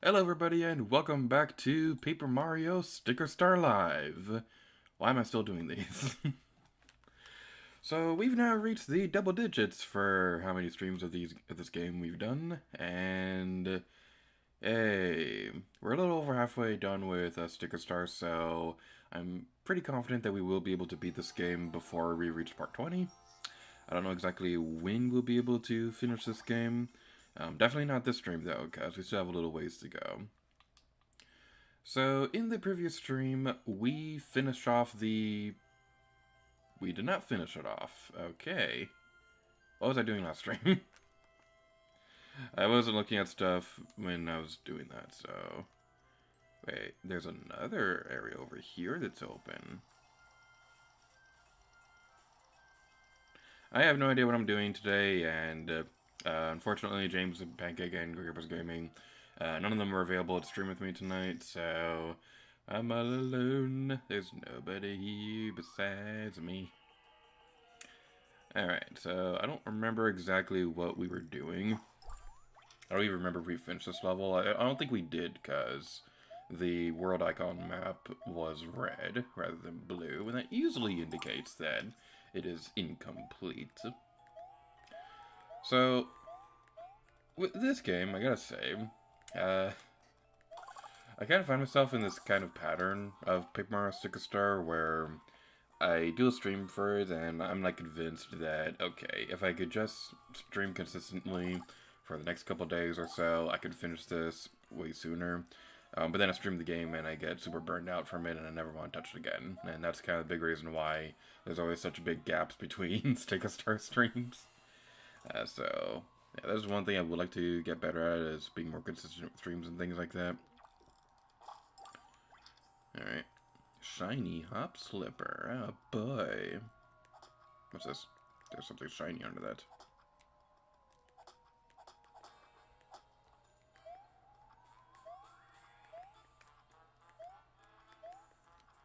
Hello everybody and welcome back to Paper Mario Sticker Star Live. Why am I still doing these? So we've now reached the double digits for how many streams of this game we've done, and hey, we're a little over halfway done with Sticker Star, so I'm pretty confident that we will be able to beat this game before we reach part 20. I don't know exactly when we'll be able to finish this game. Definitely not this stream though, because we still have a little ways to go. So, in the previous stream, we finished off the... We did not finish it off. Okay. What was I doing last stream? I wasn't looking at stuff when I was doing that, so... Wait, there's another area over here that's open. I have no idea what I'm doing today, and unfortunately, James and Pancake and Grippers Gaming, none of them were available to stream with me tonight, so I'm all alone. There's nobody here besides me. Alright, so I don't remember exactly what we were doing. I don't even remember if we finished this level. I don't think we did, because the world icon map was red rather than blue, and that usually indicates that it is incomplete. So, with this game, I gotta say, I kind of find myself in this kind of pattern of Paper Mario Sticker Star where I do a stream for it and I'm like convinced that, okay, if I could just stream consistently for the next couple days or so, I could finish this way sooner. But then I stream the game and I get super burned out from it and I never want to touch it again. And that's kind of the big reason why there's always such big gaps between Sticker Star streams. So, yeah, that's one thing I would like to get better at, is being more consistent with streams and things like that. Alright. Shiny hop slipper. Oh boy. What's this? There's something shiny under that.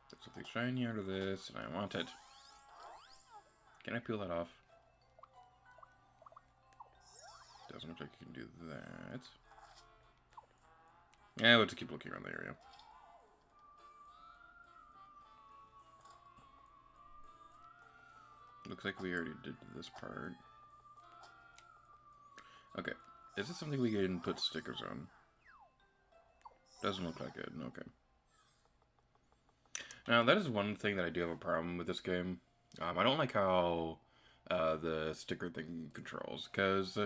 There's something shiny under this, and I want it. Can I peel that off? Doesn't look like you can do that. Yeah, let's keep looking around the area. Looks like we already did this part. Okay. Is this something we can put stickers on? Doesn't look like it. Okay. Now, that is one thing that I do have a problem with this game. I don't like how the sticker thing controls, because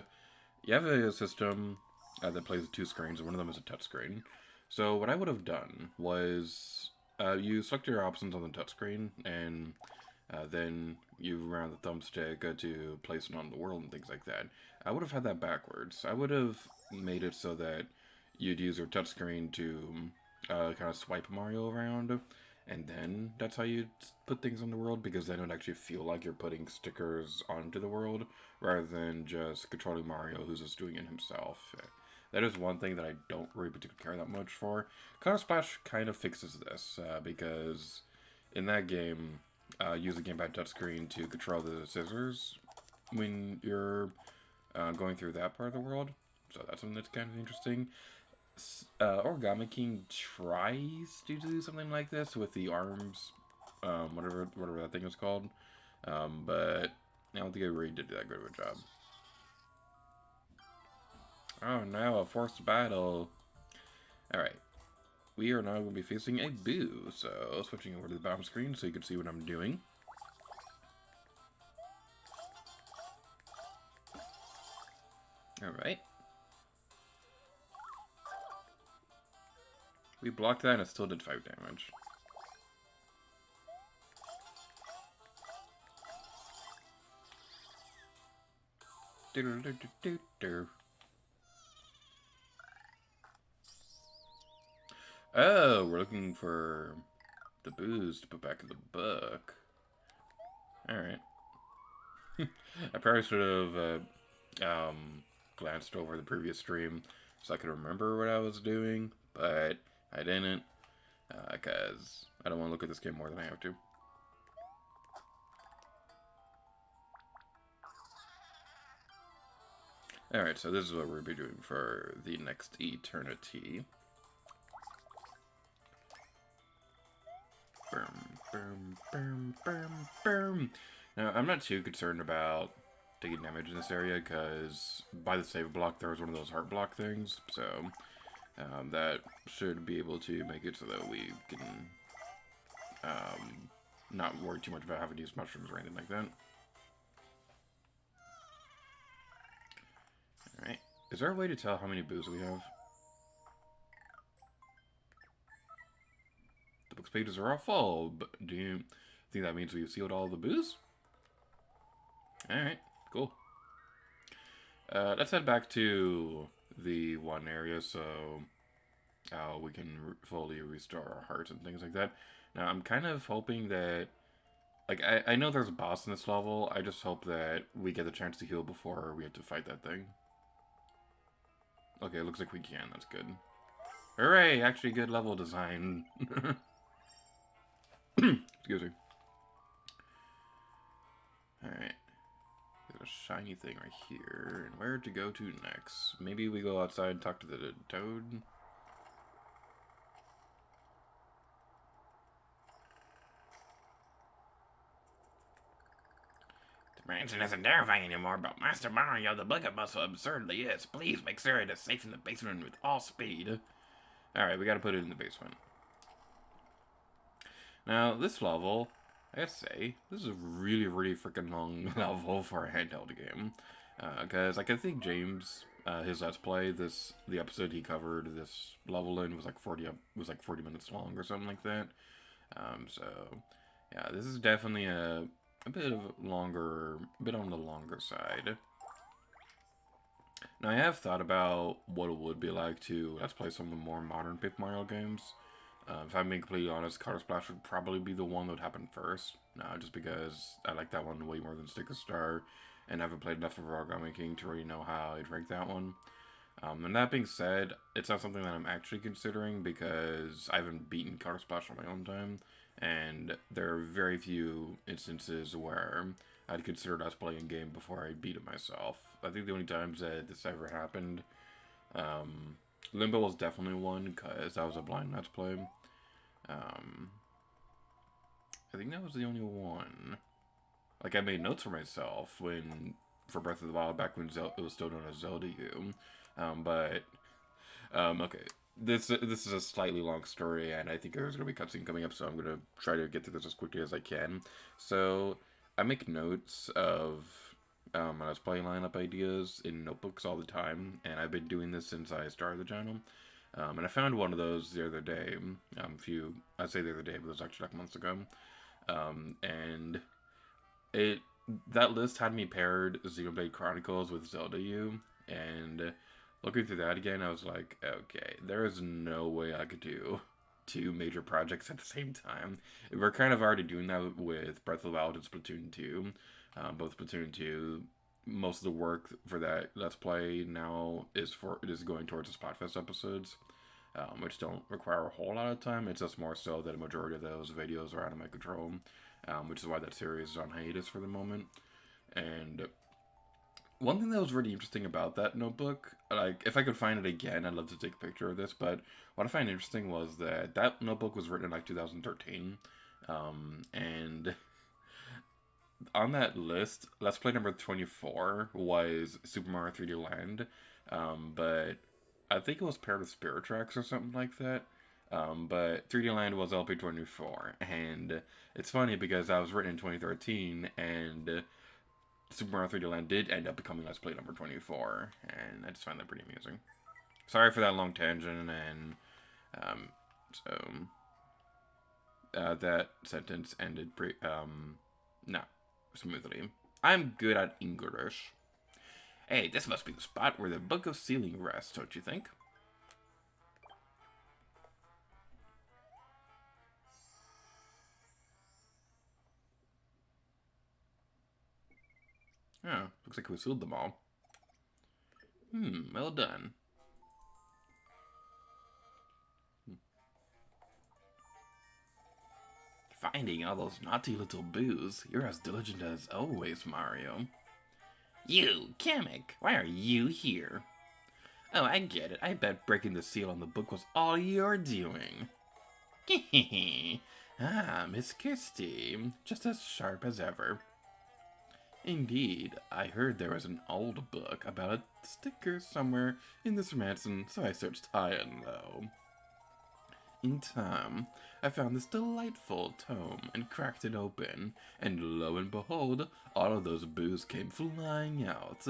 you have a system that plays with two screens, and one of them is a touchscreen. So what I would have done was you select your options on the touchscreen, and then you round the thumbstick to place it on the world and things like that. I would have had that backwards. I would have made it so that you'd use your touchscreen to kind of swipe Mario around, and then that's how you put things on the world, because then it would actually feel like you're putting stickers onto the world, rather than just controlling Mario who's just doing it himself. That is one thing that I don't really particularly care that much for. Color Splash kind of fixes this, because in that game, use the gamepad touchscreen to control the scissors when you're going through that part of the world. So that's something that's kind of interesting. Origami King tries to do something like this with the arms, whatever that thing is called, but I don't think I really did that good of a job. Oh no, a forced battle. Alright, we are now going to be facing a Boo, so switching over to the bottom screen so you can see what I'm doing. Alright. We blocked that and it still did 5 damage. Oh, we're looking for the booze to put back in the book. Alright. I probably should have glanced over the previous stream so I could remember what I was doing, but I didn't, because I don't want to look at this game more than I have to. Alright, so this is what we'll be doing for the next eternity. Boom, boom, boom, boom. Now, I'm not too concerned about taking damage in this area, because by the save block, there was one of those heart block things, so that should be able to make it so that we can not worry too much about having to use mushrooms or anything like that. Alright. Is there a way to tell how many boos we have? The book's pages are all full, but do you think that means we've sealed all the boos? Alright, cool. Let's head back to the one area so we can fully restore our hearts and things like that. Now, I'm kind of hoping that... Like, I know there's a boss in this level. I just hope that we get the chance to heal before we have to fight that thing. Okay, it looks like we can. That's good. Hooray! Actually, good level design. Excuse me. Alright. There's a shiny thing right here. And where to go to next? Maybe we go outside and talk to the toad? The mansion isn't terrifying anymore, but Master Mario, the book so absurdly is. Please make sure it is safe in the basement with all speed. Alright, we gotta put it in the basement. Now, this level, I gotta say, this is a really, really freaking long level for a handheld game. Because, like, I think James, his Let's Play, the episode he covered this level in was like 40 minutes long or something like that. So, yeah, this is definitely a bit on the longer side. Now, I have thought about what it would be like to Let's Play some of the more modern Paper Mario games. If I'm being completely honest, Color Splash would probably be the one that would happen first. Just because I like that one way more than Sticker Star, and I haven't played enough of Origami King to really know how I'd rank that one. And that being said, it's not something that I'm actually considering because I haven't beaten Color Splash on my own time, and there are very few instances where I'd consider Let's Playing a game before I beat it myself. I think the only times that this ever happened, Limbo was definitely one, because that was a blind Let's Play. I think that was the only one. Like, I made notes for myself for Breath of the Wild, back when it was still known as Zelda U. Okay. This is a slightly long story, and I think there's going to be a cutscene coming up, so I'm going to try to get through this as quickly as I can. So, I make notes of my Let's Play lineup ideas in notebooks all the time, and I've been doing this since I started the channel. And I found one of those the other day, I'd say the other day, but it was actually like months ago. And that list had me paired Xenoblade Chronicles with Zelda U, and looking through that again, I was like, okay, there is no way I could do 2 major projects at the same time. We're kind of already doing that with Breath of the Wild and Splatoon 2. Both Splatoon 2, most of the work for that Let's Play now is going towards the Splatfest episodes, which don't require a whole lot of time. It's just more so that a majority of those videos are out of my control, which is why that series is on hiatus for the moment. And one thing that was really interesting about that notebook, like, if I could find it again, I'd love to take a picture of this, but what I find interesting was that notebook was written in, like, 2013, and on that list, Let's Play number 24 was Super Mario 3D Land, but I think it was paired with Spirit Tracks or something like that, but 3D Land was LP 24, and it's funny because that was written in 2013, and Super Mario 3D Land did end up becoming Let's Play number 24, and I just find that pretty amusing. Sorry for that long tangent, and that sentence ended smoothly. I'm good at English. Hey, this must be the spot where the Book of Sealing rests, don't you think? Oh, looks like we sealed them all. Well done. Finding all those naughty little boos. You're as diligent as always, Mario. You, G.A.M.E, why are you here? Oh, I get it. I bet breaking the seal on the book was all you're doing. Ah, Miss Kirsty, just as sharp as ever. Indeed, I heard there was an old book about a sticker somewhere in this mansion, so I searched high and low. In time, I found this delightful tome and cracked it open, and lo and behold, all of those boos came flying out.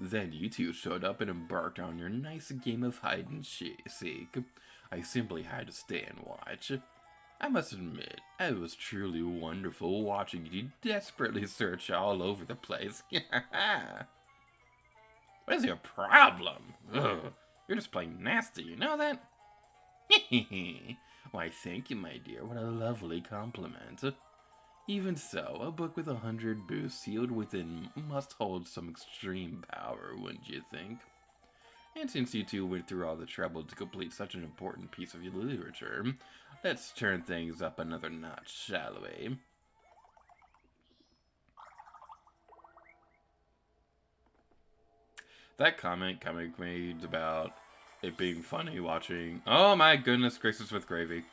Then you two showed up and embarked on your nice game of hide and seek. I simply had to stay and watch. I must admit, it was truly wonderful watching you desperately search all over the place. What is your problem? Ugh, you're just plain nasty, you know that? Why, thank you, my dear. What a lovely compliment. Even so, a book with 100 booths sealed within must hold some extreme power, wouldn't you think? And since you two went through all the trouble to complete such an important piece of literature, let's turn things up another notch, shall we? That comment Comic made about it being funny watching... Oh my goodness gracious with gravy.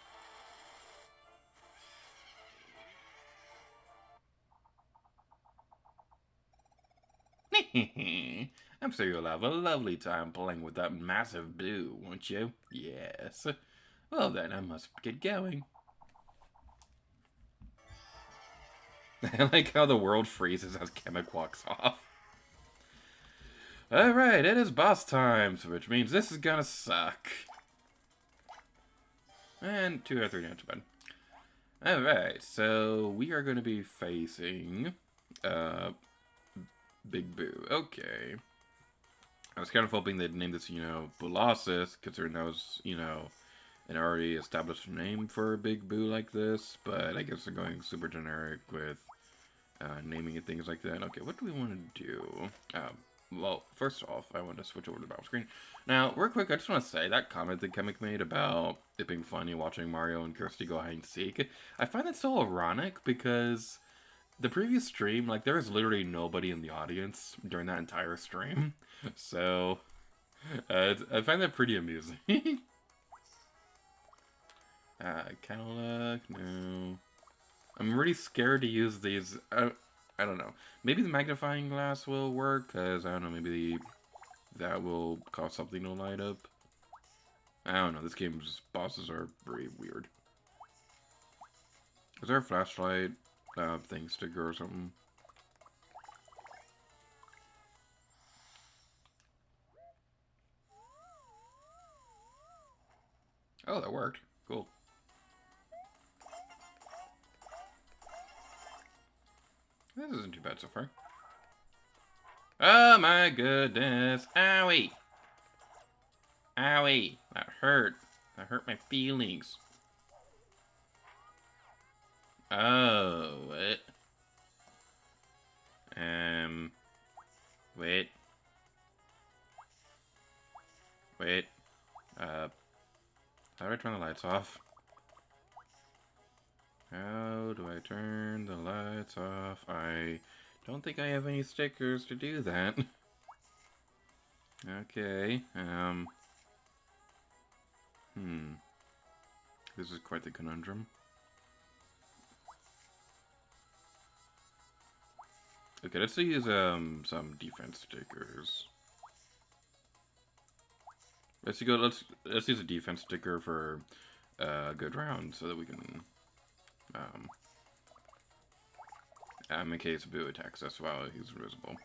I'm sure you'll have a lovely time playing with that massive boo, won't you? Yes. Well then, I must get going. I like how the world freezes as G.A.M.E walks off. Alright, it is boss time, which means this is gonna suck. And 2 out of 3 not too bad. Alright, so we are going to be facing Big Boo. Okay. I was kind of hoping they'd name this, Colossus, considering that was, an already established name for a Big Boo like this, but I guess they're going super generic with naming it things like that. Okay, what do we want to do? Well, first off, I want to switch over to the battle screen. Now, real quick, I just want to say that comment that G.A.M.E made about it being funny watching Mario and Kirsty go hide and seek, I find that so ironic because the previous stream, like, there was literally nobody in the audience during that entire stream. So, I find that pretty amusing. Cadillac, no. I'm really scared to use these. I don't know. Maybe the magnifying glass will work, because, I don't know, maybe that will cause something to light up. I don't know, this game's bosses are very weird. Is there a flashlight thing sticker or something? Oh, that worked. Cool. This isn't too bad so far. Oh my goodness. Owie. Owie. That hurt. That hurt my feelings. Oh, what? Wait. Wait. How do I turn the lights off? How do I turn the lights off? I don't think I have any stickers to do that. Okay, This is quite the conundrum. Okay, let's use, some defense stickers. Let's use a defense sticker for a good round so that we can, in case Boo attacks us while he's invisible.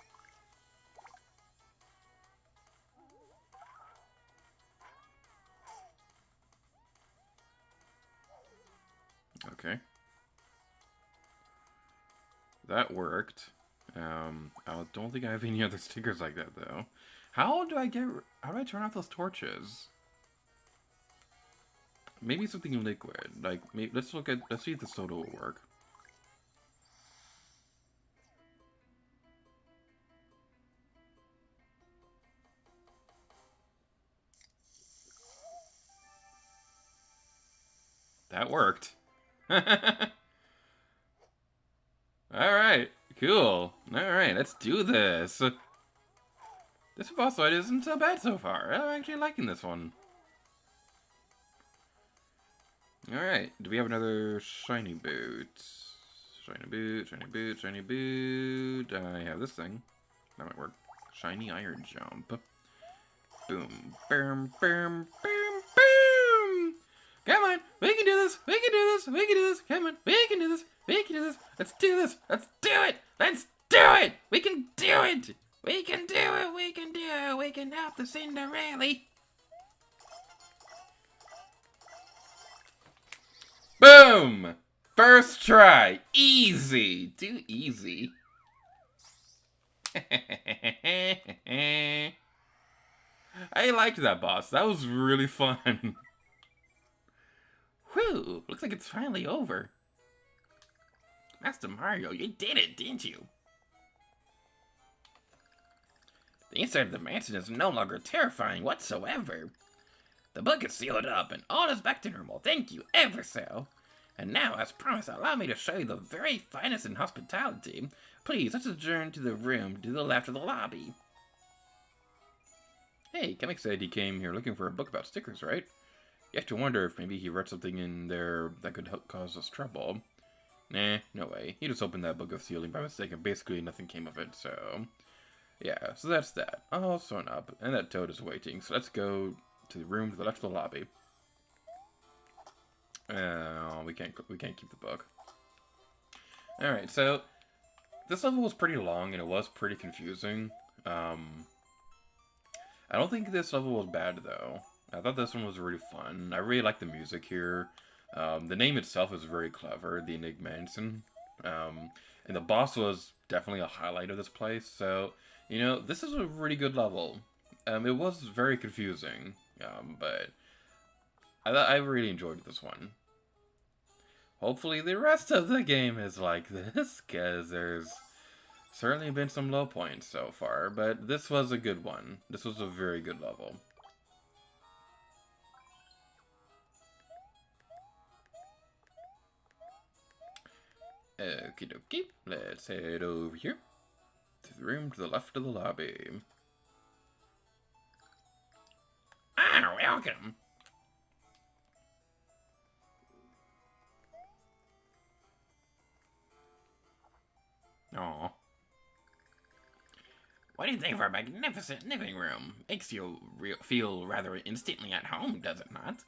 Okay. That worked. I don't think I have any other stickers like that, though. How do I turn off those torches? Maybe something liquid. Like, let's see if the soda will work. That worked. Alright, cool. Alright, let's do this. This boss fight isn't so bad so far. I'm actually liking this one. Alright, do we have another shiny boot? Shiny boot, shiny boot, shiny boot. I have this thing. That might work. Shiny iron jump. Boom, boom, boom, boom, boom! Come on, we can do this, we can do this, we can do this, come on, we can do this, we can do this, let's do this, let's do it, let's do it, we can do it, we can do it, we can do it, we can help the Cinderella. Boom! First try, easy, too easy. I liked that boss. That was really fun. Whew, looks like it's finally over. Master Mario, you did it, didn't you? The inside of the mansion is no longer terrifying whatsoever. The book is sealed up and all is back to normal. Thank you ever so. And now, as promised, allow me to show you the very finest in hospitality. Please, let's adjourn to the room to the left of the lobby. Hey, G.A.M.E said he came here looking for a book about stickers, right? You have to wonder if maybe he read something in there that could help cause us trouble. Nah, no way. He just opened that book of sealing by mistake and basically nothing came of it, so... Yeah, so that's that. All sewn up, and that toad is waiting, so let's go to the room to the left of the lobby. We can't keep the book. Alright, so... This level was pretty long, and it was pretty confusing. I don't think this level was bad, though. I thought this one was really fun. I really like the music here. The name itself is very clever, the Enigma Mansion. And the boss was definitely a highlight of this place. So, you know, this is a really good level. It was very confusing, but I really enjoyed this one. Hopefully the rest of the game is like this, because there's certainly been some low points so far, but this was a good one. This was a very good level. Okie dokie, let's head over here to the room to the left of the lobby. Ah, welcome! Aww. What do you think of our magnificent living room? Makes you feel rather instantly at home, does it not?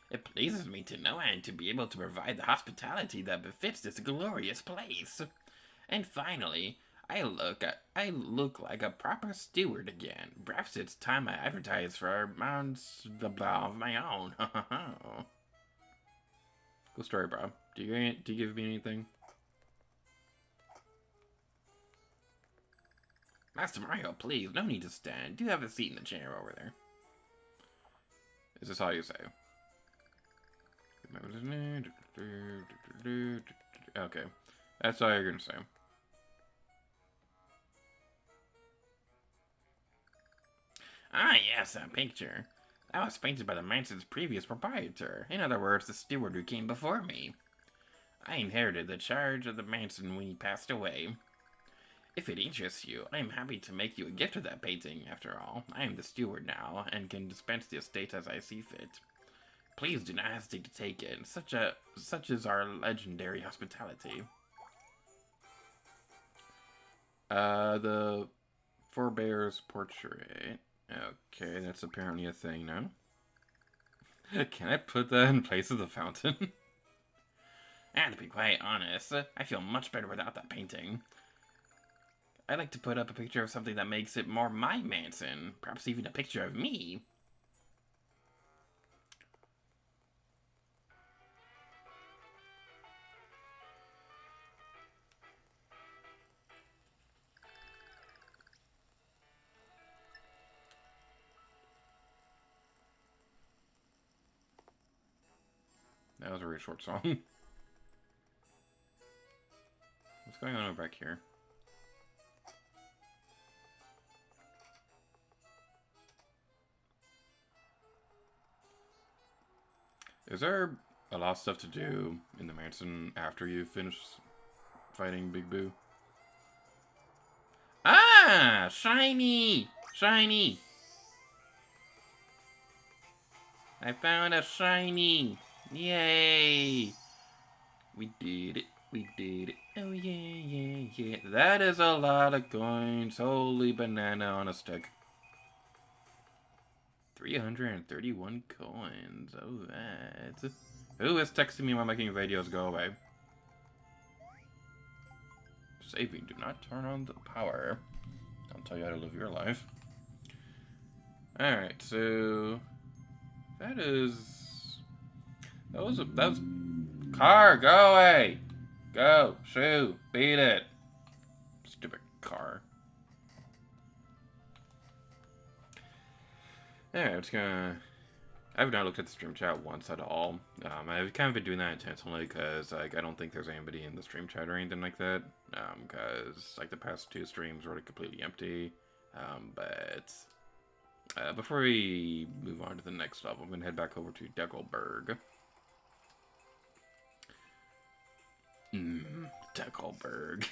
It pleases me to know and to be able to provide the hospitality that befits this glorious place. And finally, I look like a proper steward again. Perhaps it's time I advertise for mounts of my own. Good story, bro. Do you give me anything? Master Mario, please, no need to stand. Do have a seat in the chair over there. Is this all you say? Okay, that's all you're gonna say. Ah, yes, a picture. That was painted by the mansion's previous proprietor. In other words, the steward who came before me. I inherited the charge of the mansion when he passed away. If it interests you, I am happy to make you a gift of that painting. After all, I am the steward now, and can dispense the estate as I see fit. Please do not hesitate to take it. Such is our legendary hospitality. The forebear's portrait. Okay, that's apparently a thing now. Can I put that in place of the fountain? And to be quite honest, I feel much better without that painting. I'd like to put up a picture of something that makes it more my mansion. Perhaps even a picture of me. That was a really short song. What's going on over back here? Is there a lot of stuff to do in the mansion after you finish fighting Big Boo? Ah! Shiny! Shiny! I found a shiny! Yay! We did it. We did it. Oh, yeah, yeah, yeah. That is a lot of coins. Holy banana on a stick. 331 coins. Oh, that's... Who is texting me while making videos? Go away. Saving. Do not turn on the power. I'll tell you how to live your life. Alright, so... That is... That was... Car, go away! Go, shoo, beat it. Stupid car. Alright, I'm just gonna... I've not looked at the stream chat once at all. I've kind of been doing that intentionally because like I don't think there's anybody in the stream chat or anything like that. Because like the past 2 streams were completely empty. But before we move on to the next level, I'm gonna head back over to Deckelberg. Deckelberg.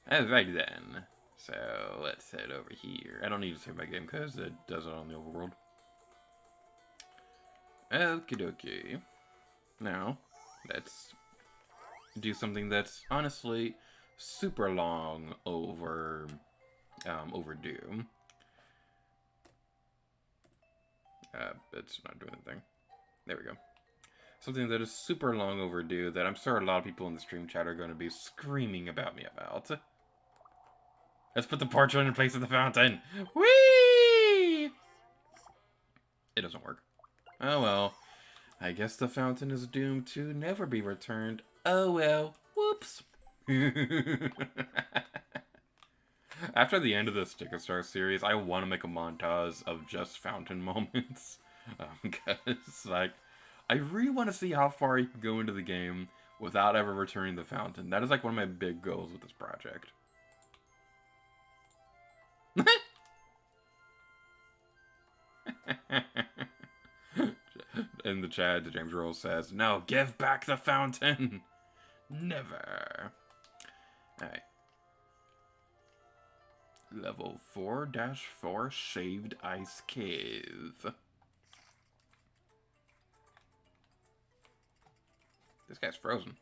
Alright then. So, let's head over here. I don't need to save my game because it does it on the overworld. Okie dokie. Now, let's do something that's honestly super long overdue. It's not doing anything. There we go. Something that is super long overdue that I'm sure a lot of people in the stream chat are going to be screaming about me about. Let's put the portrait in place of the fountain. Whee! It doesn't work. Oh well. I guess the fountain is doomed to never be returned. Oh well. Whoops. After the end of the Sticker Star series, I want to make a montage of just fountain moments. Because, like, I really want to see how far you can go into the game without ever returning the fountain. That is, like, one of my big goals with this project. In the chat, James Rose says, "No, give back the fountain." Never. Alright. Level 4-4 Shaved Ice Cave. This guy's frozen.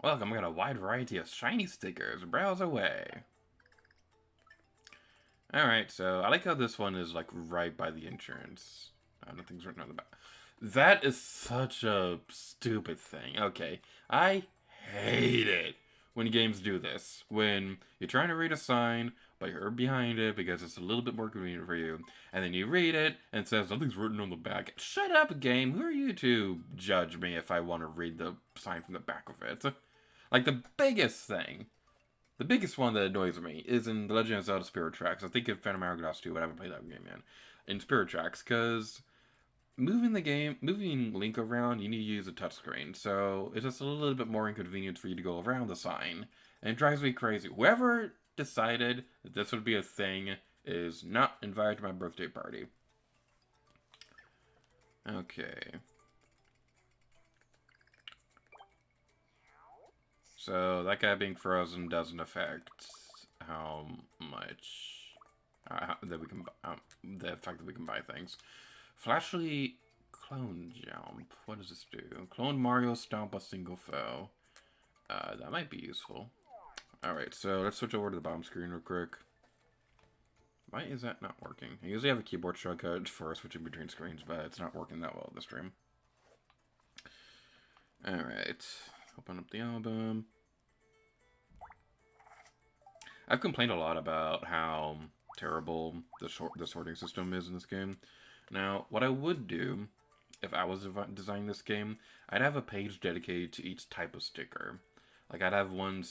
Welcome, we got a wide variety of shiny stickers. Browse away. Alright, so I like how this one is like right by the entrance. Nothing's written on the back. That is such a stupid thing. Okay, I hate it when games do this. When you're trying to read a sign, but you're behind it because it's a little bit more convenient for you, and then you read it and it says nothing's written on the back. Shut up, game. Who are you to judge me if I want to read the sign from the back of it? Like, the biggest thing, the biggest one that annoys me is in The Legend of Zelda Spirit Tracks. I think in Phantom Hourglass 2, but I haven't played that game yet. In Spirit Tracks, because moving Link around, you need to use a touchscreen. So it's just a little bit more inconvenient for you to go around the sign. And it drives me crazy. Whoever decided that this would be a thing is not invited to my birthday party. Okay. So that guy being frozen doesn't affect how much that we can the fact that we can buy things. Flashly clone jump. What does this do? Clone Mario stomp a single foe. That might be useful. Alright, so let's switch over to the bottom screen real quick. Why is that not working? I usually have a keyboard shortcut for switching between screens, but it's not working that well this stream. Alright. Open up the album. I've complained a lot about how terrible the sorting system is in this game. Now, what I would do, if I was designing this game, I'd have a page dedicated to each type of sticker. Like, I'd have one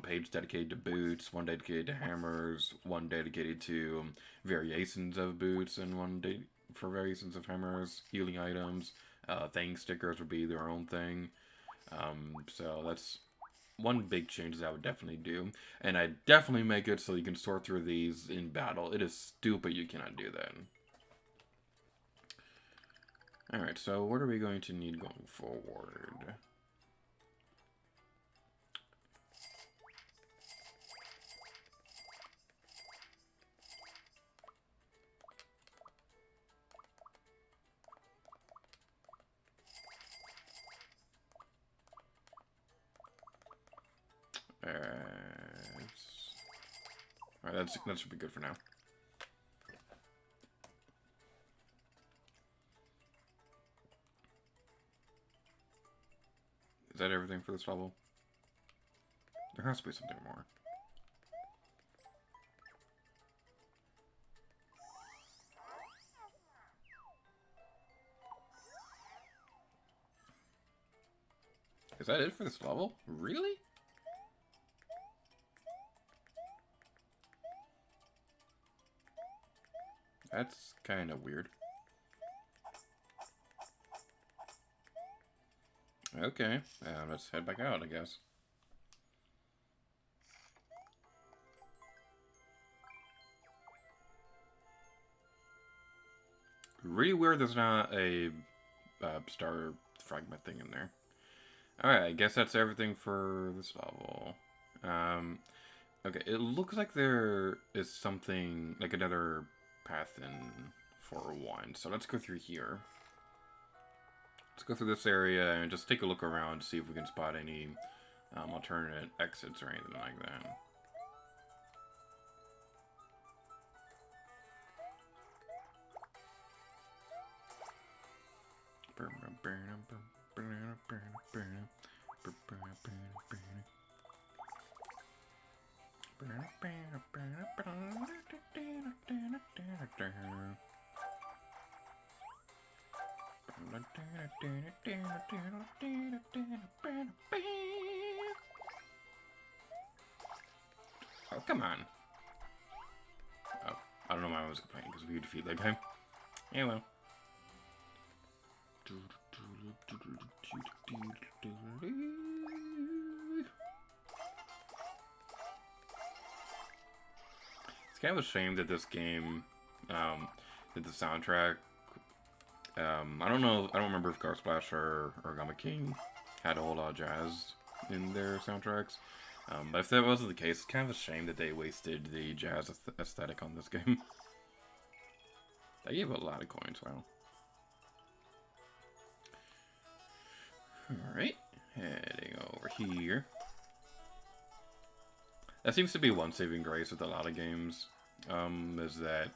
page dedicated to boots, one dedicated to hammers, one dedicated to variations of boots, and one for variations of hammers, healing items. Thing stickers would be their own thing. So that's one big change that I would definitely do. And I'd definitely make it so you can sort through these in battle. It is stupid you cannot do that. Alright, so what are we going to need going forward? Alright, that should be good for now. Is that everything for this level? There has to be something more. Is that it for this level? Really? That's kind of weird. Okay, let's head back out, I guess. Really weird there's not a star fragment thing in there. Alright, I guess that's everything for this level. Okay, it looks like there is something, like another path in 401. So let's go through here. Let's go through this area and just take a look around, see if we can spot any alternate exits or anything like that. Oh, come on. Oh, I don't know why I was complaining, because we defeat that guy. Yeah, well. It's kind of a shame that this game, that the soundtrack, I don't know, I don't remember if Car Splash or Origami King had a whole lot of jazz in their soundtracks. But if that wasn't the case, it's kind of a shame that they wasted the jazz aesthetic on this game. They gave a lot of coins, wow. Alright, heading over here. That seems to be one saving grace with a lot of games, is that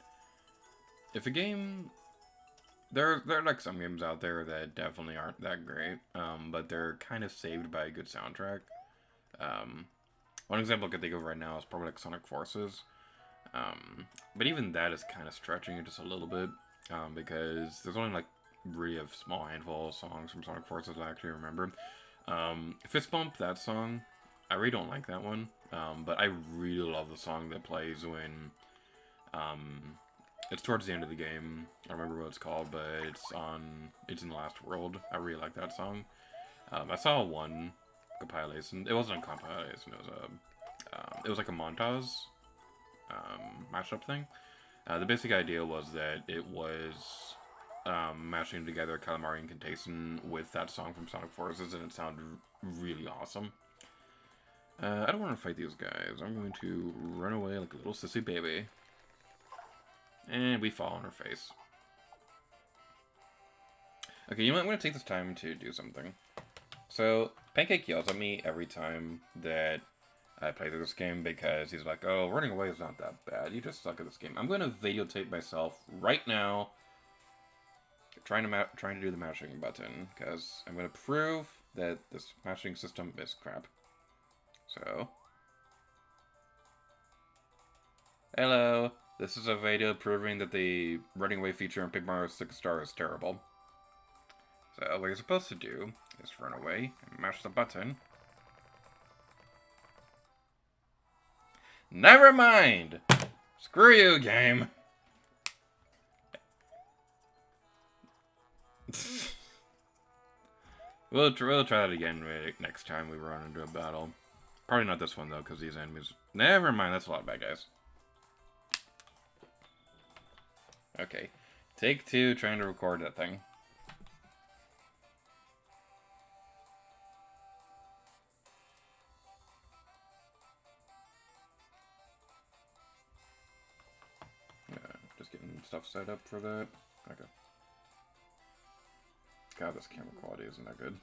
if a game... There are like some games out there that definitely aren't that great, but they're kind of saved by a good soundtrack. One example I can think of right now is probably like Sonic Forces. But even that is kind of stretching it just a little bit, because there's only like really a small handful of songs from Sonic Forces I actually remember. Fist Bump, that song, I really don't like that one, but I really love the song that plays when, it's towards the end of the game. I don't remember what it's called, but it's in the Last World. I really like that song. I saw one compilation. It wasn't a compilation. It was like a montage mashup thing. The basic idea was that it was mashing together Calamari and Contagion with that song from Sonic Forces, and it sounded really awesome. I don't want to fight these guys. I'm going to run away like a little sissy baby. And we fall on her face. Okay, you know what? I'm going to take this time to do something. So, Pancake yells at me every time that I play through this game because he's like, oh, running away is not that bad. You just suck at this game. I'm going to videotape myself right now trying to do the mashing button because I'm going to prove that this mashing system is crap. So, hello. This is a video proving that the running away feature in Paper Mario 6 Star is terrible. So what you're supposed to do is run away and mash the button. Never mind! Screw you, game! We'll try that again next time we run into a battle. Probably not this one, though, because these enemies... Never mind, that's a lot of bad guys. Okay. Take 2, trying to record that thing. Just getting stuff set up for that. Okay. God, this camera quality isn't that good.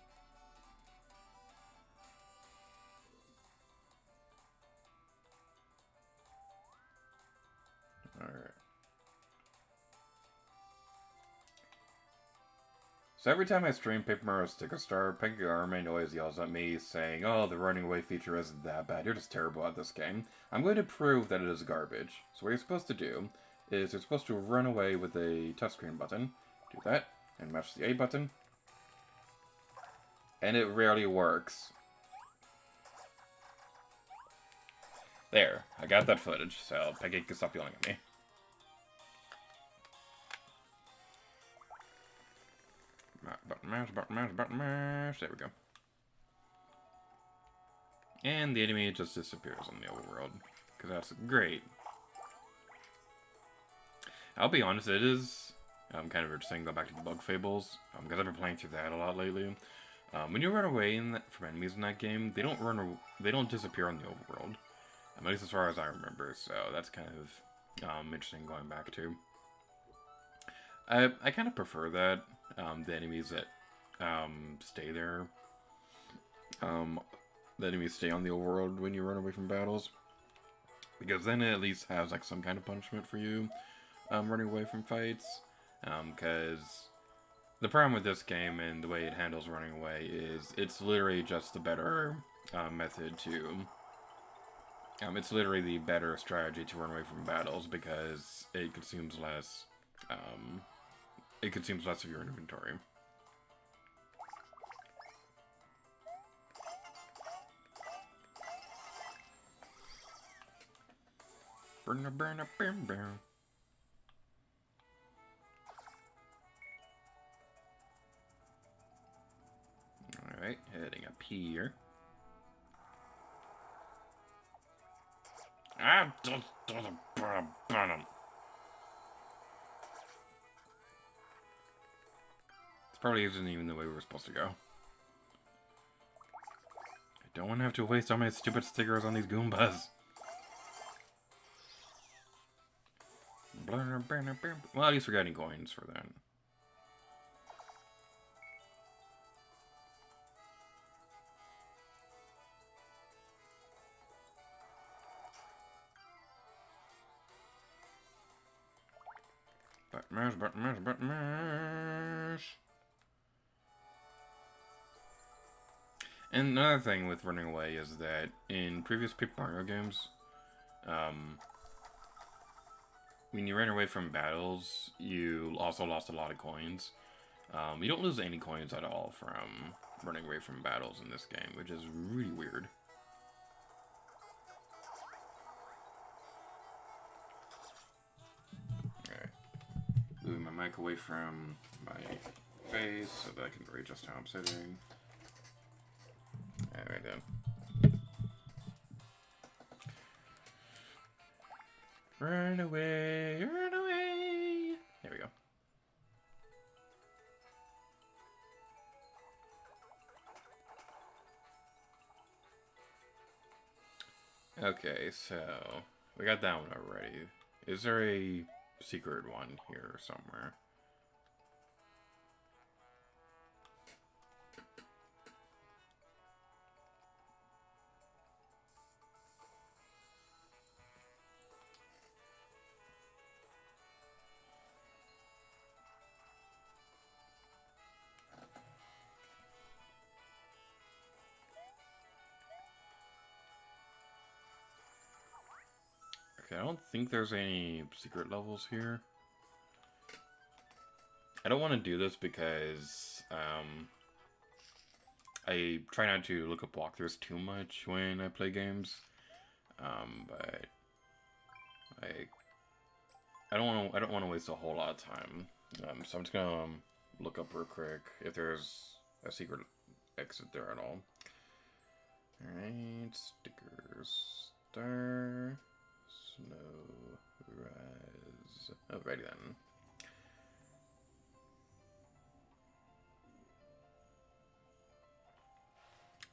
So every time I stream Paper Mario Sticker Star, Peggy Armin always yells at me saying, "Oh, the running away feature isn't that bad. You're just terrible at this game." I'm going to prove that it is garbage. So what you're supposed to do is you're supposed to run away with a touchscreen button. Do that, and mash the A button. And it rarely works. There, I got that footage, so Peggy can stop yelling at me. Button mash, button mash, button mash. There we go. And the enemy just disappears on the overworld. Because that's great. I'll be honest, it is kind of interesting to go back to the bug fables. Because I've been playing through that a lot lately. When you run away from enemies in that game, they don't disappear on the overworld. At least as far as I remember, so that's kind of interesting going back to. I kind of prefer that, the enemies that stay there. The enemies stay on the overworld when you run away from battles. Because then it at least has like some kind of punishment for you running away from fights. Because the problem with this game and the way it handles running away is it's literally just the better method to... it's literally the better strategy to run away from battles because it consumes less... it consumes less of your inventory. Alright, heading up here. This probably isn't even the way we're supposed to go. I don't want to have to waste all my stupid stickers on these Goombas. Well, at least we're getting coins for that. Button mash, button mash, button mash. And another thing with running away is that in previous Paper Mario games, when you ran away from battles, you also lost a lot of coins. You don't lose any coins at all from running away from battles in this game, which is really weird. Alright. Moving my mic away from my face so that I can readjust how I'm sitting. Alright then. Run away, run away! There we go. Okay, so we got that one already. Is there a secret one here somewhere? Okay, I don't think there's any secret levels here. I don't want to do this because I try not to look up walkthroughs too much when I play games. But I don't want to waste a whole lot of time. So I'm just gonna look up real quick if there's a secret exit there at all. Alright, stickers, star, snow, rise. Alrighty then.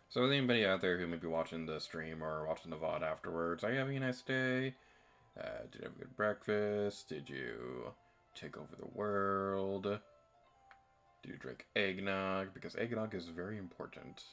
So with anybody out there who may be watching the stream or watching the VOD afterwards, are you having a nice day? Did you have a good breakfast? Did you take over the world? Did you drink eggnog? Because eggnog is very important.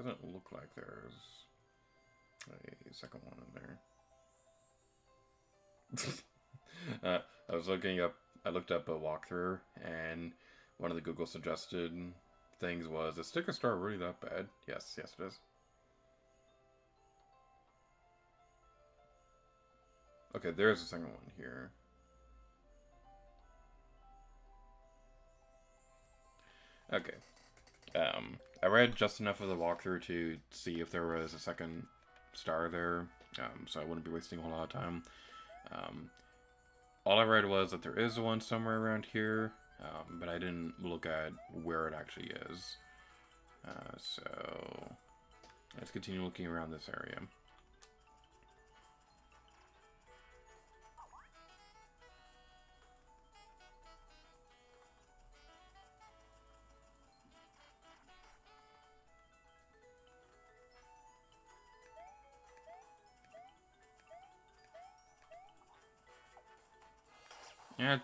Doesn't look like there's a second one in there. I was looking up. I looked up a walkthrough, and one of the Google suggested things was, is Sticker Star really that bad? Yes, yes it is. Okay, there's a second one here. Okay. I read just enough of the walkthrough to see if there was a second star there, so I wouldn't be wasting a whole lot of time. All I read was that there is one somewhere around here, but I didn't look at where it actually is. So let's continue looking around this area. Yeah.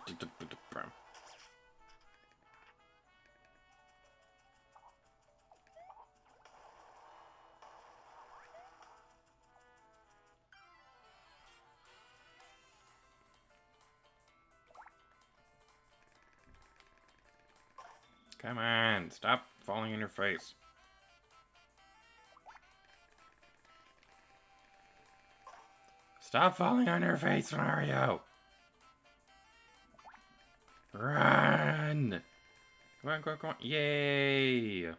Come on, stop falling in your face. Stop falling on your face, Mario! Run! Come on, come on, come on. Yay!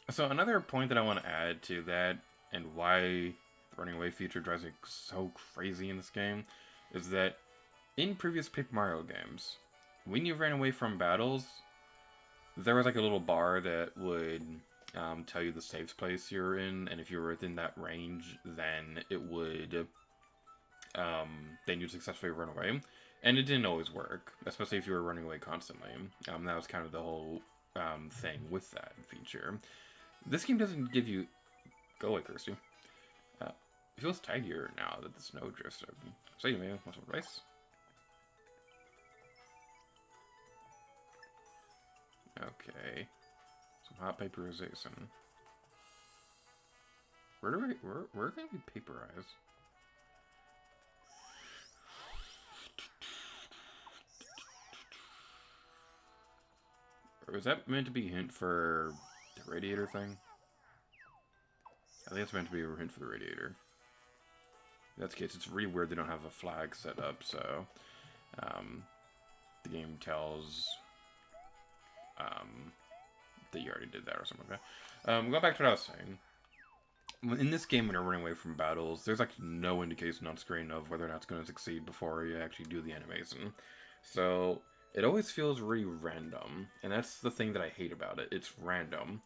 So another point that I want to add to that, and why the running away feature drives me so crazy in this game, is that in previous Paper Mario games, when you ran away from battles, there was like a little bar that would tell you the safe place you're in, and if you were within that range, then it would, then you'd successfully run away. And it didn't always work, especially if you were running away constantly. That was kind of the whole thing with that feature. This game doesn't give you... Go away, Kirsty. It feels tidier now that the snow drifts open. So anyway, want some rice? Okay. Some hot paperization. Where can we paperize? Or is that meant to be a hint for the radiator thing? I think it's meant to be a hint for the radiator. In that case, it's really weird they don't have a flag set up, so the game tells that you already did that or something like that. Go back to what I was saying. In this game, when you're running away from battles, there's like no indication on screen of whether or not it's going to succeed before you actually do the animation. So it always feels really random, and that's the thing that I hate about it. It's random.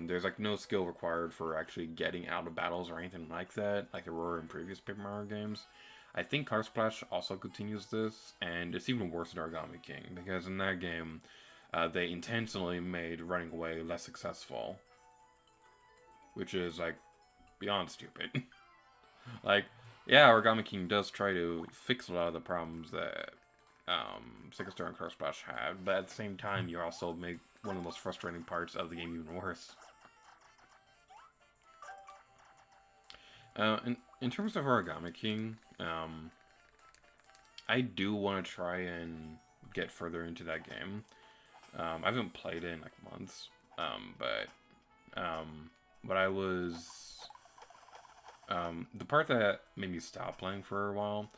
There's like no skill required for actually getting out of battles or anything like that, like there were in previous Paper Mario games. I think Car Splash also continues this, and it's even worse in Origami King, because in that game, they intentionally made running away less successful. Which is, like, beyond stupid. Like, yeah, Origami King does try to fix a lot of the problems that Sticker Star and Car Splash had, but at the same time, you also make one of the most frustrating parts of the game even worse. In terms of Origami King, I do want to try and get further into that game. I haven't played it in like months, but what I was, the part that made me stop playing for a while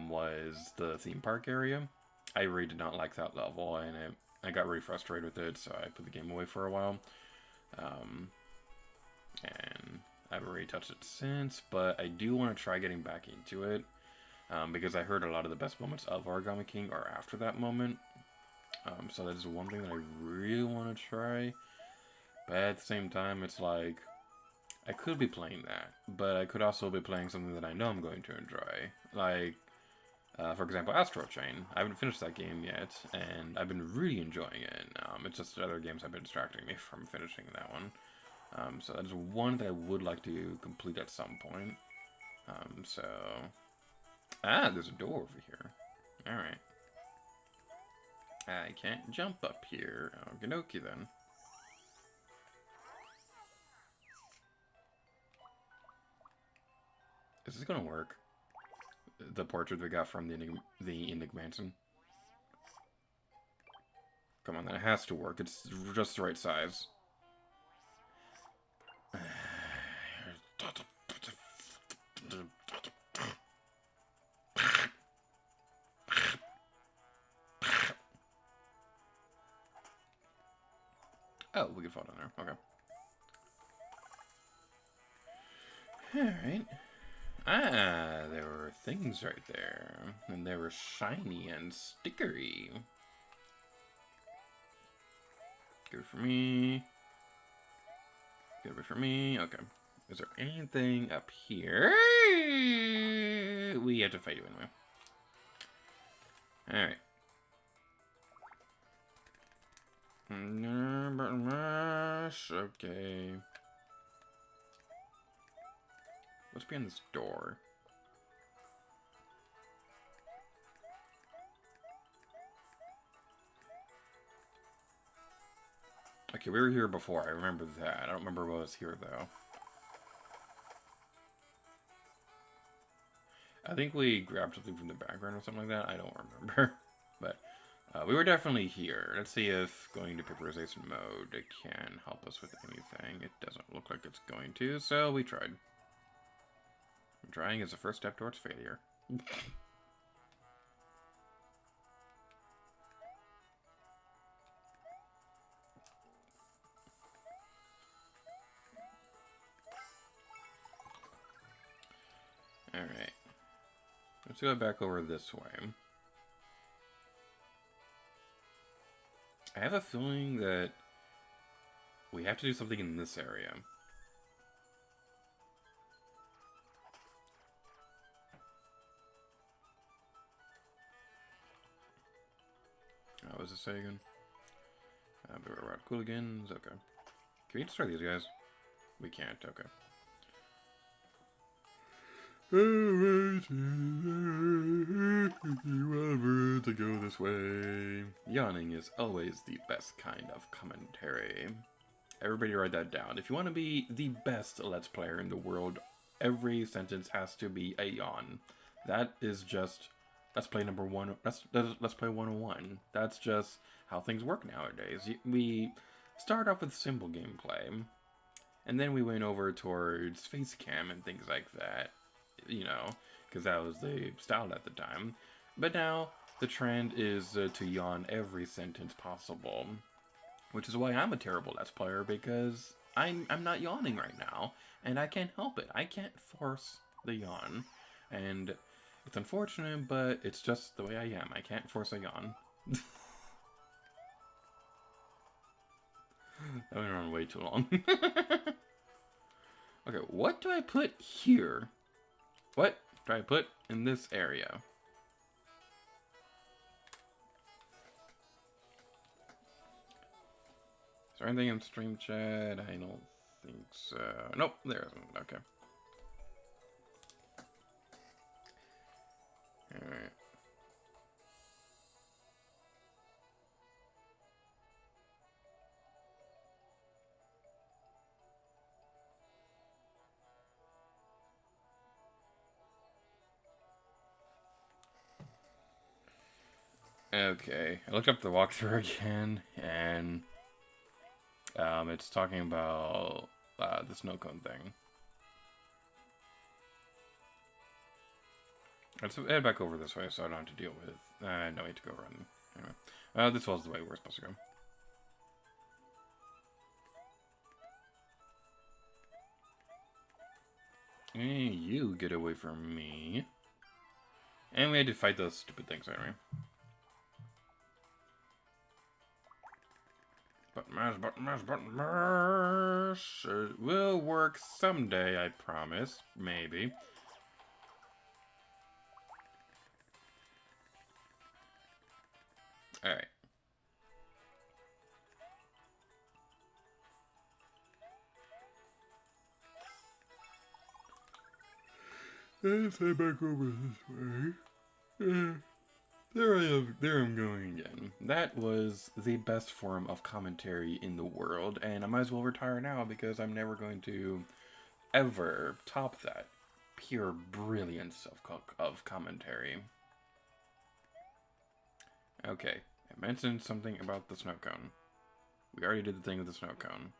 was the theme park area. I really did not like that level, and I got really frustrated with it, so I put the game away for a while. And I haven't really touched it since, but I do want to try getting back into it, because I heard a lot of the best moments of Origami King are after that moment. So that is one thing that I really want to try. But at the same time, it's like, I could be playing that, but I could also be playing something that I know I'm going to enjoy. Like, for example, Astro Chain. I haven't finished that game yet, and I've been really enjoying it. It's just other games have been distracting me from finishing that one. So that is one that I would like to complete at some point. There's a door over here. Alright. I can't jump up here. Okie dokie then. Is this gonna work? The portrait we got from the Enigmanson. Come on, then it has to work. It's just the right size. Oh, we can fall down there. Okay. Alright. Ah, there were things right there. And they were shiny and stickery. Good for me. Good for me. Okay. Is there anything up here? We have to fight you anyway. Alright. Okay. What's behind this door? Okay, we were here before. I remember that. I don't remember what was here, though. I think we grabbed something from the background or something like that. I don't remember. But we were definitely here. Let's see if going to paperization mode can help us with anything. It doesn't look like it's going to, so we tried. Trying is the first step towards failure. Alright. Let's go back over this way. I have a feeling that we have to do something in this area. What was it say again? We were around Cooligans. Okay. Can we destroy these guys? We can't. Okay. Alright. Whatever to go this way. Yawning is always the best kind of commentary. Everybody write that down. If you want to be the best Let's Player in the world, every sentence has to be a yawn. That is just Let's Play number one. Let's Play 101. That's just how things work nowadays. We start off with simple gameplay, and then we went over towards face cam and things like that. You know, because that was the style at the time. But now the trend is to yawn every sentence possible. Which is why I'm a terrible Let's Player, because I'm not yawning right now, and I can't help it. I can't force the yawn, and it's unfortunate, but it's just the way I am. I can't force a yawn. That went on way too long. Okay, what do I put here? What do I put in this area? Is there anything in stream chat? I don't think so. Nope, there isn't. Okay. Alright. Okay, I looked up the walkthrough again, and it's talking about the snow cone thing. Let's head back over this way so I don't have to deal with. No need to go around. Anyway, this was the way we're supposed to go. Hey, you get away from me. And we had to fight those stupid things anyway. Button mash. It will work someday, I promise. Maybe. Alright. Let's head back over this way. There I'm going again. That was the best form of commentary in the world, and I might as well retire now because I'm never going to ever top that. Pure brilliance of commentary. Okay, I mentioned something about the snow cone. We already did the thing with the snow cone.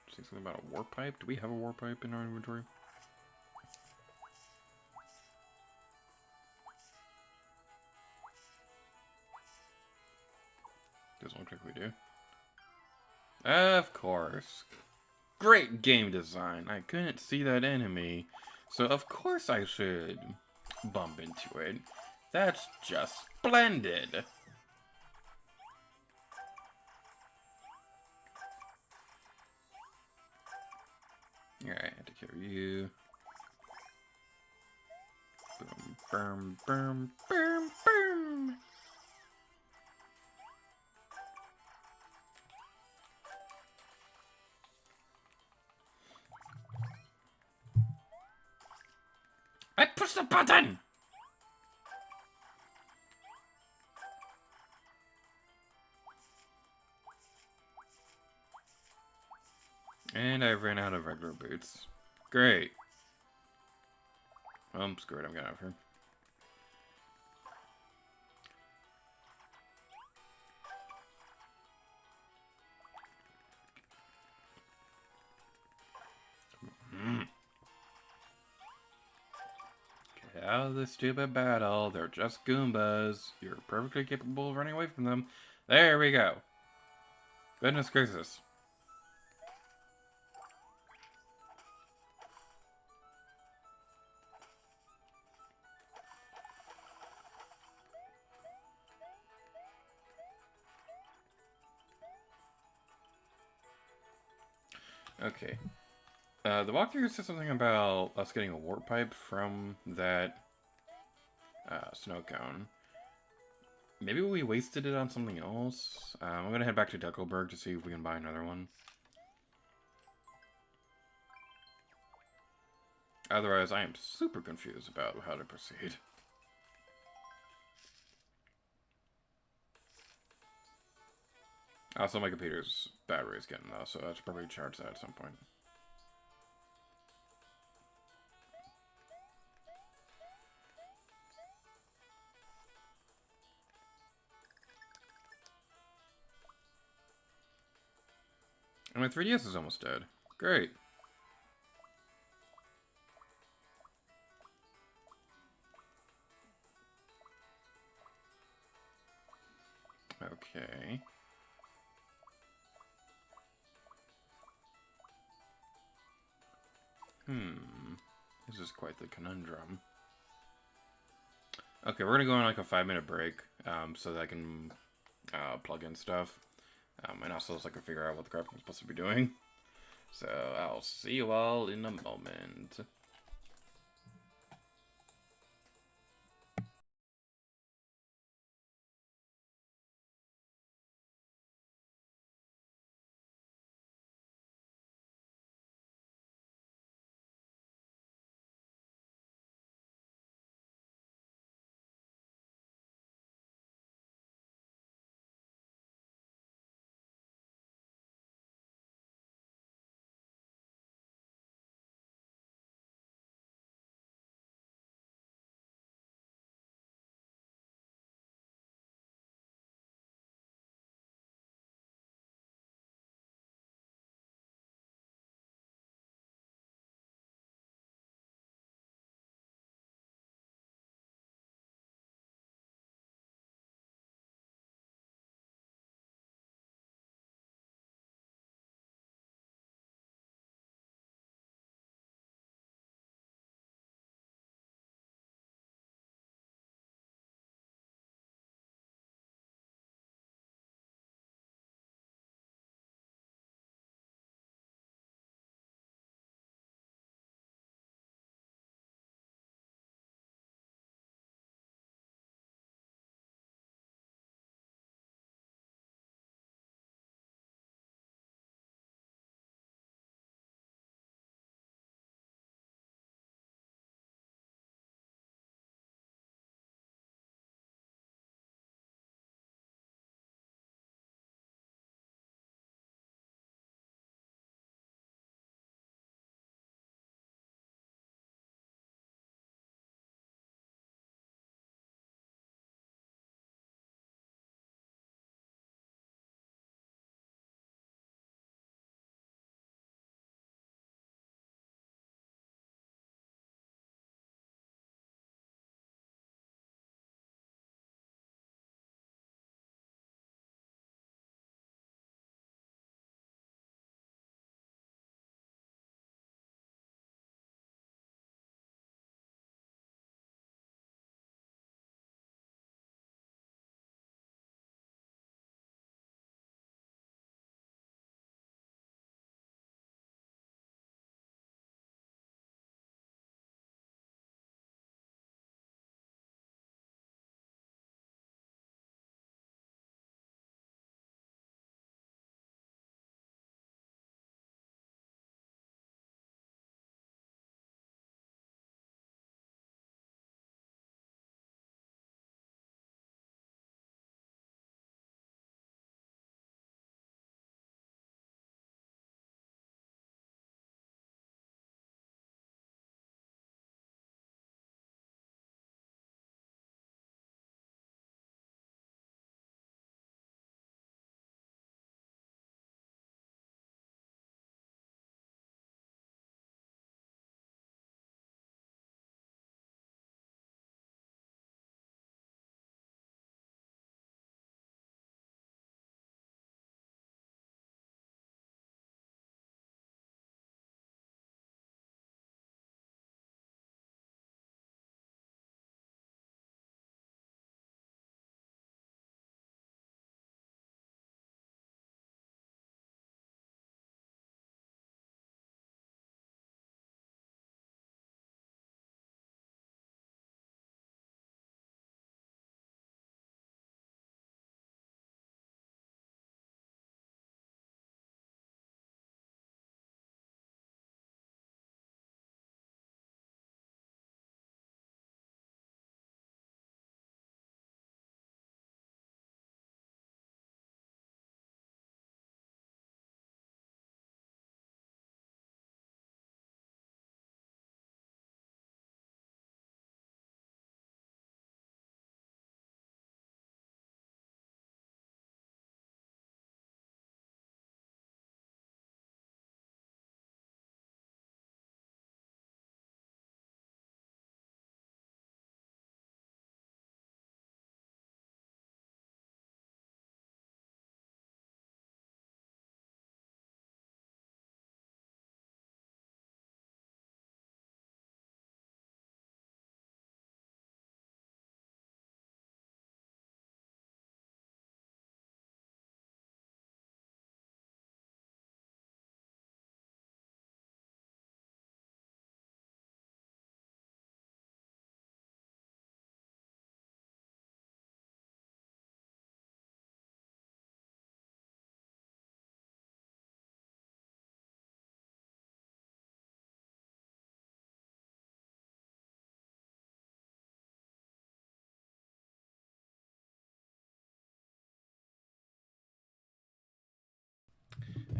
Say something about a warp pipe? Do we have a warp pipe in our inventory? Doesn't look like we do. Of course. Great game design. I couldn't see that enemy, so of course I should bump into it. That's just splendid. Alright, I have to carry you. Boom, boom, boom, boom, boom. I pushed the button! And I ran out of regular boots. Great. Screw it, I'm getting out of here. Get out of this stupid battle. They're just Goombas. You're perfectly capable of running away from them. There we go. Goodness gracious. Okay. The walkthrough said something about us getting a warp pipe from that snow cone. Maybe we wasted it on something else. I'm gonna head back to Deckelberg to see if we can buy another one. Otherwise, I am super confused about how to proceed. Also, my computer's battery is getting low, so I should probably charge that at some point. And my 3DS is almost dead. Great. Okay. This is quite the conundrum. Okay, we're gonna go on like a 5-minute break, so that I can plug in stuff, and also so I can figure out what the crap I'm supposed to be doing. So I'll see you all in a moment.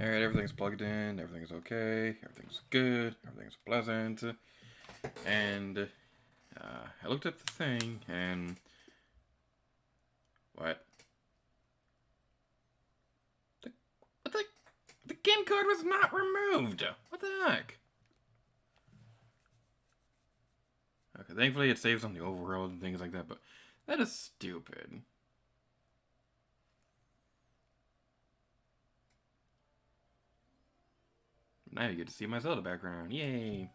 Alright, everything's plugged in, everything's okay, everything's good, everything's pleasant. And I looked up the thing, and what? The, what the game card was not removed. What the heck? Okay, thankfully it saves on the overworld and things like that, but that is stupid. Now you get to see my Zelda background. Yay!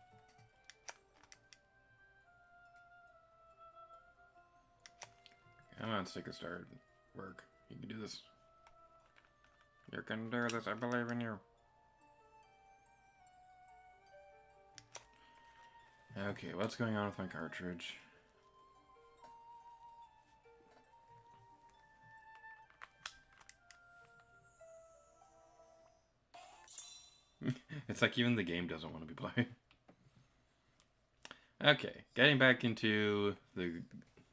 Come on, stick a start. Work. You can do this. You can do this. I believe in you. Okay, what's going on with my cartridge? It's like even the game doesn't want to be played. Okay, getting back into the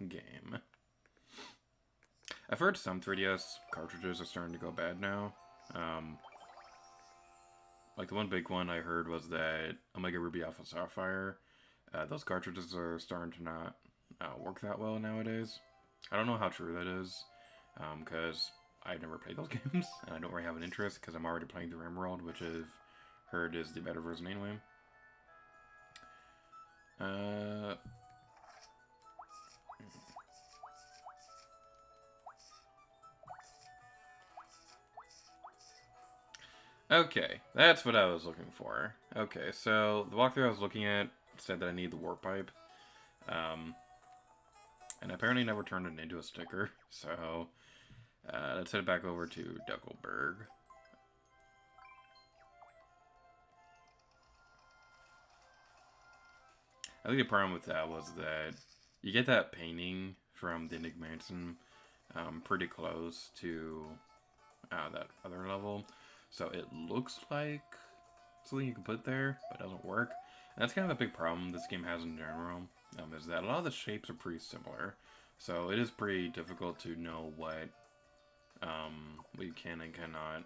game. I've heard some 3DS cartridges are starting to go bad now. Like the one big one I heard was that Omega Ruby Alpha Sapphire, those cartridges are starting to not work that well nowadays. I don't know how true that is, because I've never played those games, and I don't really have an interest because I'm already playing the Emerald, which I've heard is the better version anyway. Okay, that's what I was looking for. Okay, so the walkthrough I was looking at said that I need the warp pipe. And apparently never turned it into a sticker, so let's head back over to Deckelberg. I think the problem with that was that you get that painting from the Nick Manson pretty close to that other level. So it looks like something you can put there, but it doesn't work. And that's kind of a big problem this game has in general, is that a lot of the shapes are pretty similar. So it is pretty difficult to know what you can and cannot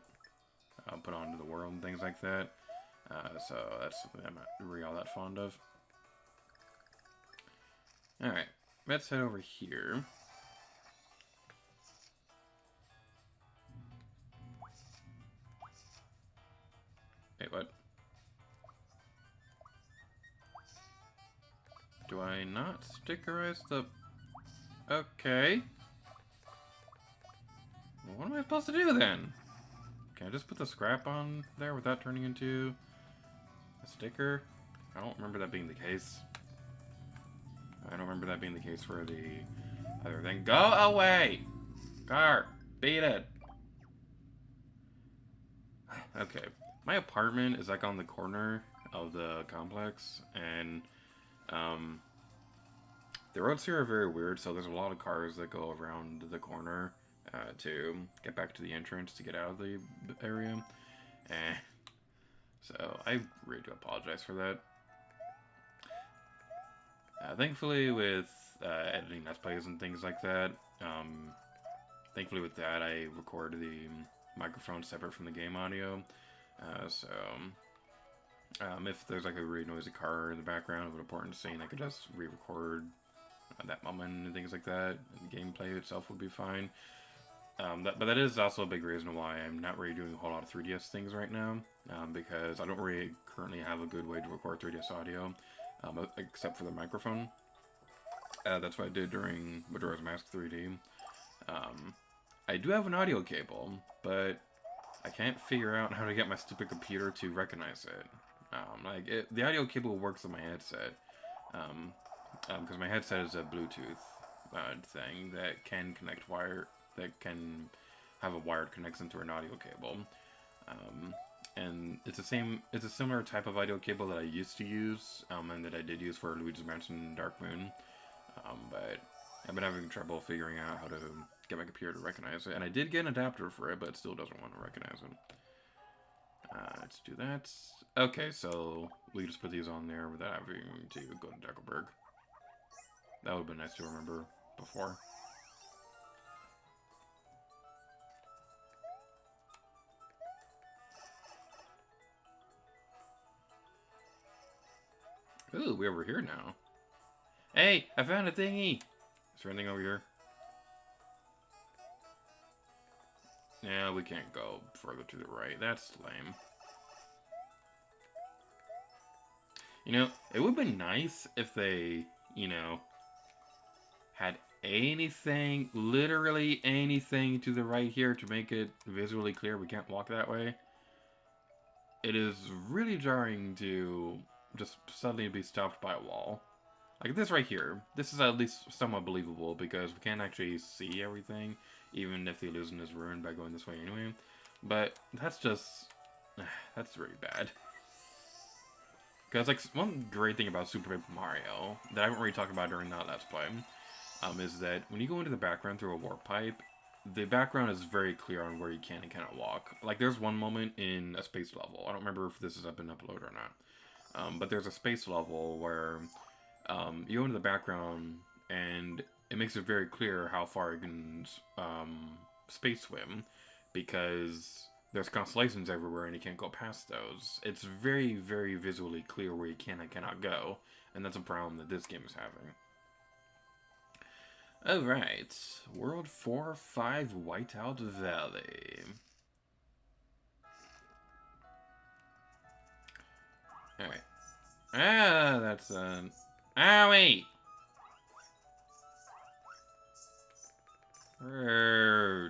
put onto the world and things like that. So that's something I'm not really all that fond of. Alright, let's head over here. Wait, what? Do I not stickerize the... Okay. Well, what am I supposed to do then? Can I just put the scrap on there without turning into a sticker? I don't remember that being the case. I don't remember that being the case for the other thing. Go away! Car! Beat it! Okay. My apartment is like on the corner of the complex, and the roads here are very weird, so there's a lot of cars that go around the corner to get back to the entrance to get out of the area. And so I really do apologize for that. Thankfully, with editing Let's Plays and things like that, thankfully with that, I record the microphone separate from the game audio. So if there's like a really noisy car in the background of an important scene, I could just re-record that moment and things like that. And the gameplay itself would be fine. But that is also a big reason why I'm not really doing a whole lot of 3DS things right now, because I don't really currently have a good way to record 3DS audio, except for the microphone. That's what I did during Majora's Mask 3D. I do have an audio cable, but I can't figure out how to get my stupid computer to recognize it. The audio cable works on my headset, because my headset is a Bluetooth thing that can connect that can have a wired connection to an audio cable. And it's a similar type of audio cable that I used to use, and that I did use for Luigi's Mansion Dark Moon. But I've been having trouble figuring out how to get my computer to recognize it. And I did get an adapter for it, but it still doesn't want to recognize it. Let's do that. Okay, so we just put these on there without having to go to Deckelberg. That would have been nice to remember before. Ooh, we're over here now. Hey, I found a thingy! Is there anything over here? Yeah, we can't go further to the right. That's lame. You know, it would have been nice if they, you know, had anything, literally anything to the right here to make it visually clear we can't walk that way. It is really jarring to just suddenly be stopped by a wall. Like this right here. This is at least somewhat believable because we can't actually see everything, even if the illusion is ruined by going this way anyway. But that's just... that's really bad. Because, like, one great thing about Super Paper Mario that I haven't really talked about during that Let's Play is that when you go into the background through a warp pipe, the background is very clear on where you can and cannot walk. Like, there's one moment in a space level. I don't remember if this has been uploaded or not. But there's a space level where you go into the background and it makes it very clear how far you can space swim because there's constellations everywhere and you can't go past those. It's very, very visually clear where you can and cannot go, and that's a problem that this game is having. Alright, World 4-5 Whiteout Valley. Alright. Ah, that's owie!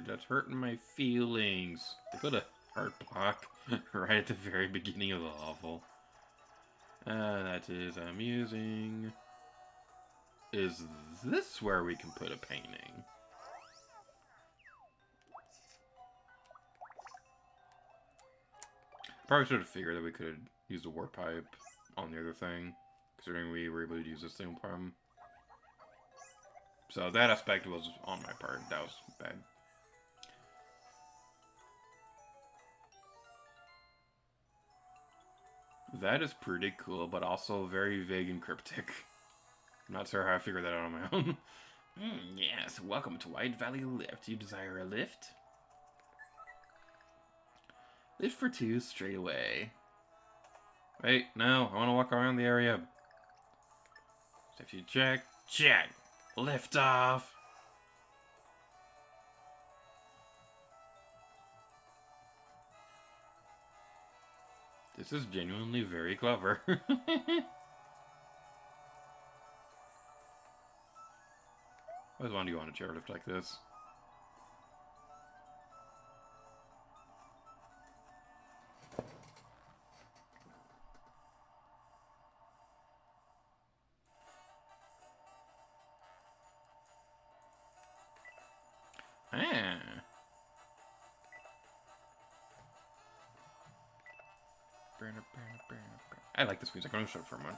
That's hurting my feelings. They put a heart block right at the very beginning of the level. That is amusing. Is this where we can put a painting? Probably should have figured that we could use the warp pipe on the other thing, considering we were able to use this single problem. So that aspect was on my part. That was bad. That is pretty cool, but also very vague and cryptic. I'm not sure how I figured that out on my own. Yes, welcome to White Valley Lift. You desire a lift? Lift for 2 straight away. Wait, no, I want to walk around the area. Safety check. Check. Lift off. This is genuinely very clever. I always wanted to go on a chairlift like this. Ah. I like this music. I'm going to show it for a moment.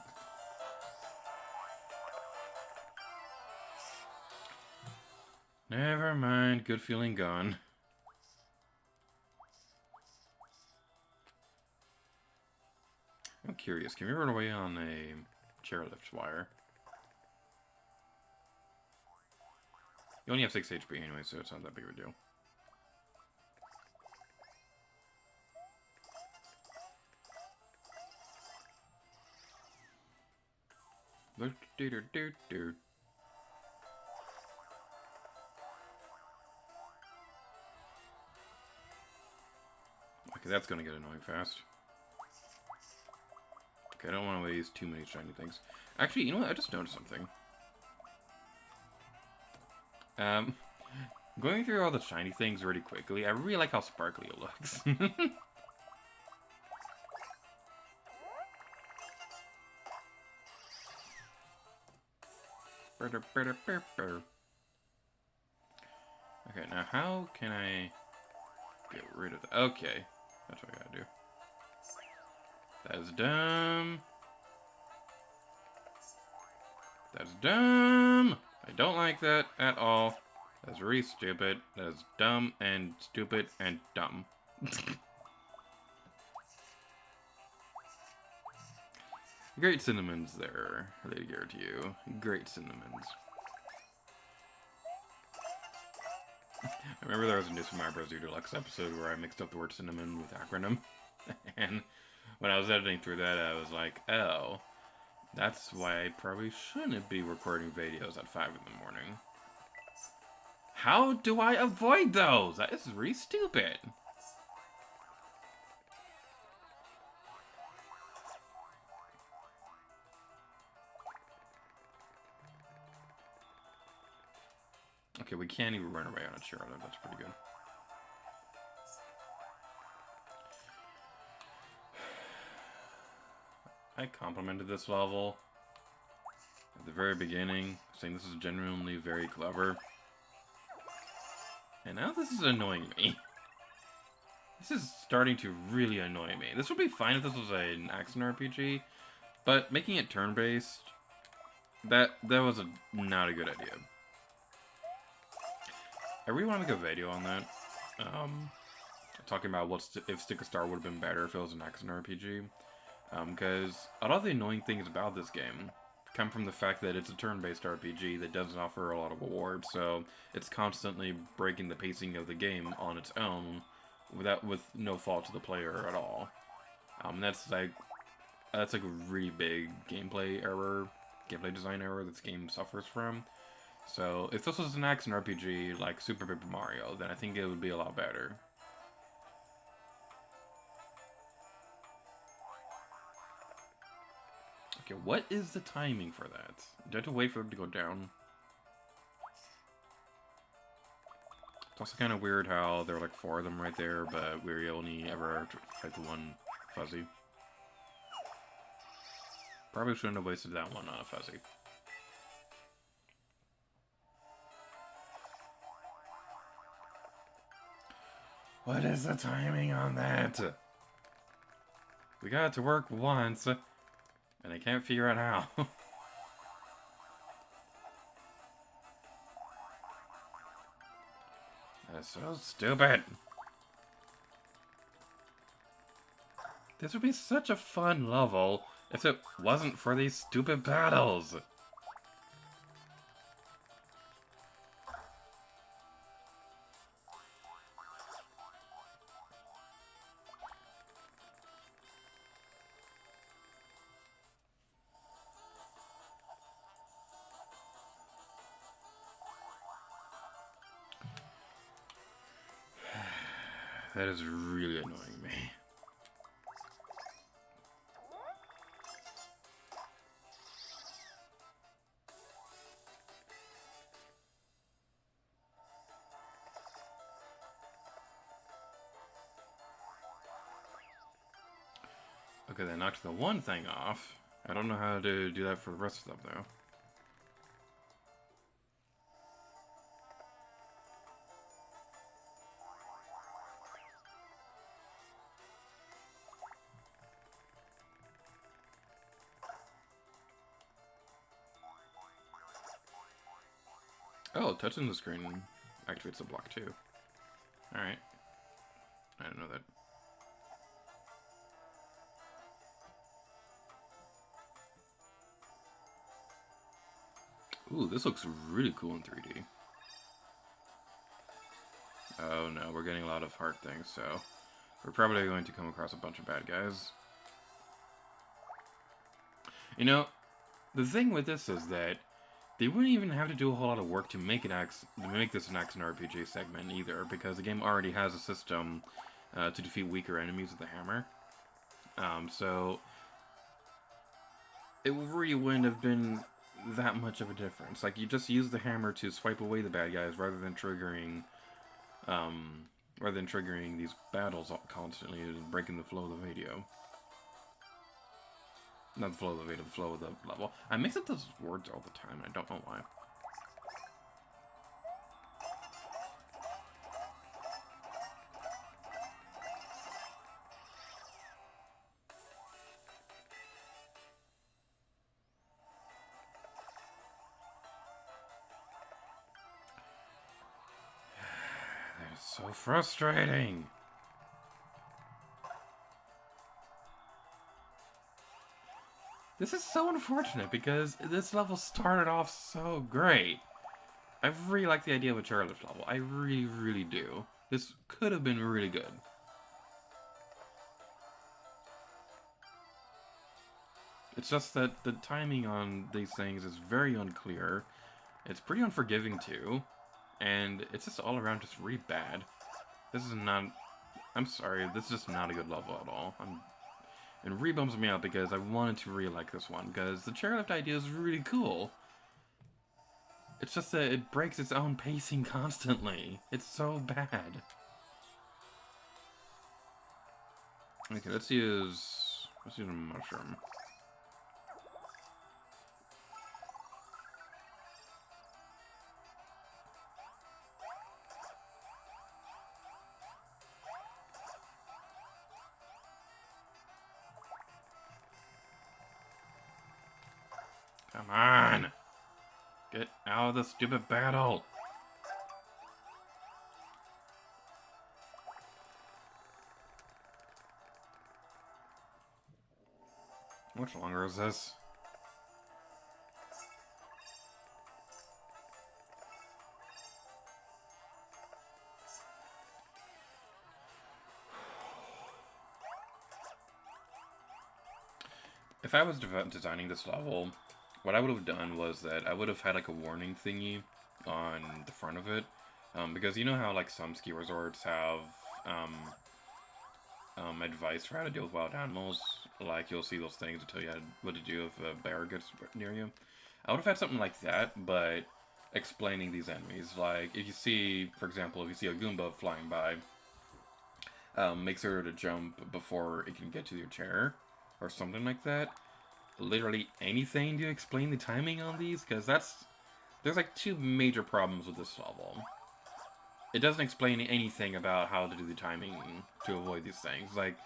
Never mind. Good feeling gone. I'm curious. Can we run away on a chairlift wire? You only have 6 HP anyway, so it's not that big of a deal. Okay, that's gonna get annoying fast. Okay, I don't want to waste too many shiny things. Actually, you know what? I just noticed something. Going through all the shiny things really quickly, I really like how sparkly it looks. Okay, now how can I get rid of that? Okay, that's what I gotta do. That's dumb. That's dumb. I don't like that at all. That's really stupid. That's dumb and stupid and dumb. Great cinnamons there, Lady Garrett to you. Great cinnamons. I remember there was a New Super Mario Bros. U Deluxe episode where I mixed up the word cinnamon with acronym. And when I was editing through that, I was like, oh, That's why I probably shouldn't be recording videos at 5 in the morning. How do I avoid those? That is really stupid. Okay, we can't even run away on a Charlotte. That's pretty good. I complimented this level at the very beginning, saying this is genuinely very clever. And now this is annoying me. This is starting to really annoy me. This would be fine if this was an action RPG, but making it turn-based, that was not a good idea. I really want to make a video on that. Talking about if Stick of Star would have been better if it was an action RPG. Because a lot of the annoying things about this game come from the fact that it's a turn-based RPG that doesn't offer a lot of rewards, so it's constantly breaking the pacing of the game on its own, with no fault to the player at all. That's like a really big gameplay design error this game suffers from. So if this was an action RPG like Super Paper Mario, then I think it would be a lot better. Okay, what is the timing for that? Do I have to wait for them to go down? It's also kind of weird how there are like 4 of them right there, but we only ever fight the one fuzzy. Probably shouldn't have wasted that one on a fuzzy. What is the timing on that? We got it to work once, and I can't figure out how. That's so stupid. This would be such a fun level if it wasn't for these stupid battles. That is really annoying me. Okay, they knocked the one thing off. I don't know how to do that for the rest of them, though. Oh, touching the screen activates the block too. Alright. I didn't know that. Ooh, this looks really cool in 3D. Oh no, we're getting a lot of hard things, so we're probably going to come across a bunch of bad guys. You know, the thing with this is that they wouldn't even have to do a whole lot of work to make this an action RPG segment either, because the game already has a system to defeat weaker enemies with the hammer. So it really wouldn't have been that much of a difference. Like, you just use the hammer to swipe away the bad guys rather than triggering these battles constantly and breaking the flow of the video. Not the flow of the video, the flow of the level. I mix up those words all the time, and I don't know why. That is so frustrating. This is so unfortunate because this level started off so great. I really like the idea of a chairlift level. I really, really do. This could have been really good. It's just that the timing on these things is very unclear. It's pretty unforgiving too, and it's just all around just really bad. This is not. I'm sorry, this is just not a good level at all. It really bums me out because I wanted to really like this one because the chairlift idea is really cool. It's just that it breaks its own pacing constantly. It's so bad. Okay, let's use a mushroom. Come on! Get out of the stupid battle! How much longer is this? If I was designing this level, what I would have done was that I would have had like a warning thingy on the front of it. Because you know how like some ski resorts have advice for how to deal with wild animals? Like you'll see those things that tell you what to do if a bear gets near you. I would have had something like that, but explaining these enemies. Like if you see, for example, if you see a Goomba flying by, make sure to jump before it can get to your chair, or something like that. Literally anything to explain the timing on these, because there's like two major problems with this level. It doesn't explain anything about how to do the timing to avoid these things. Like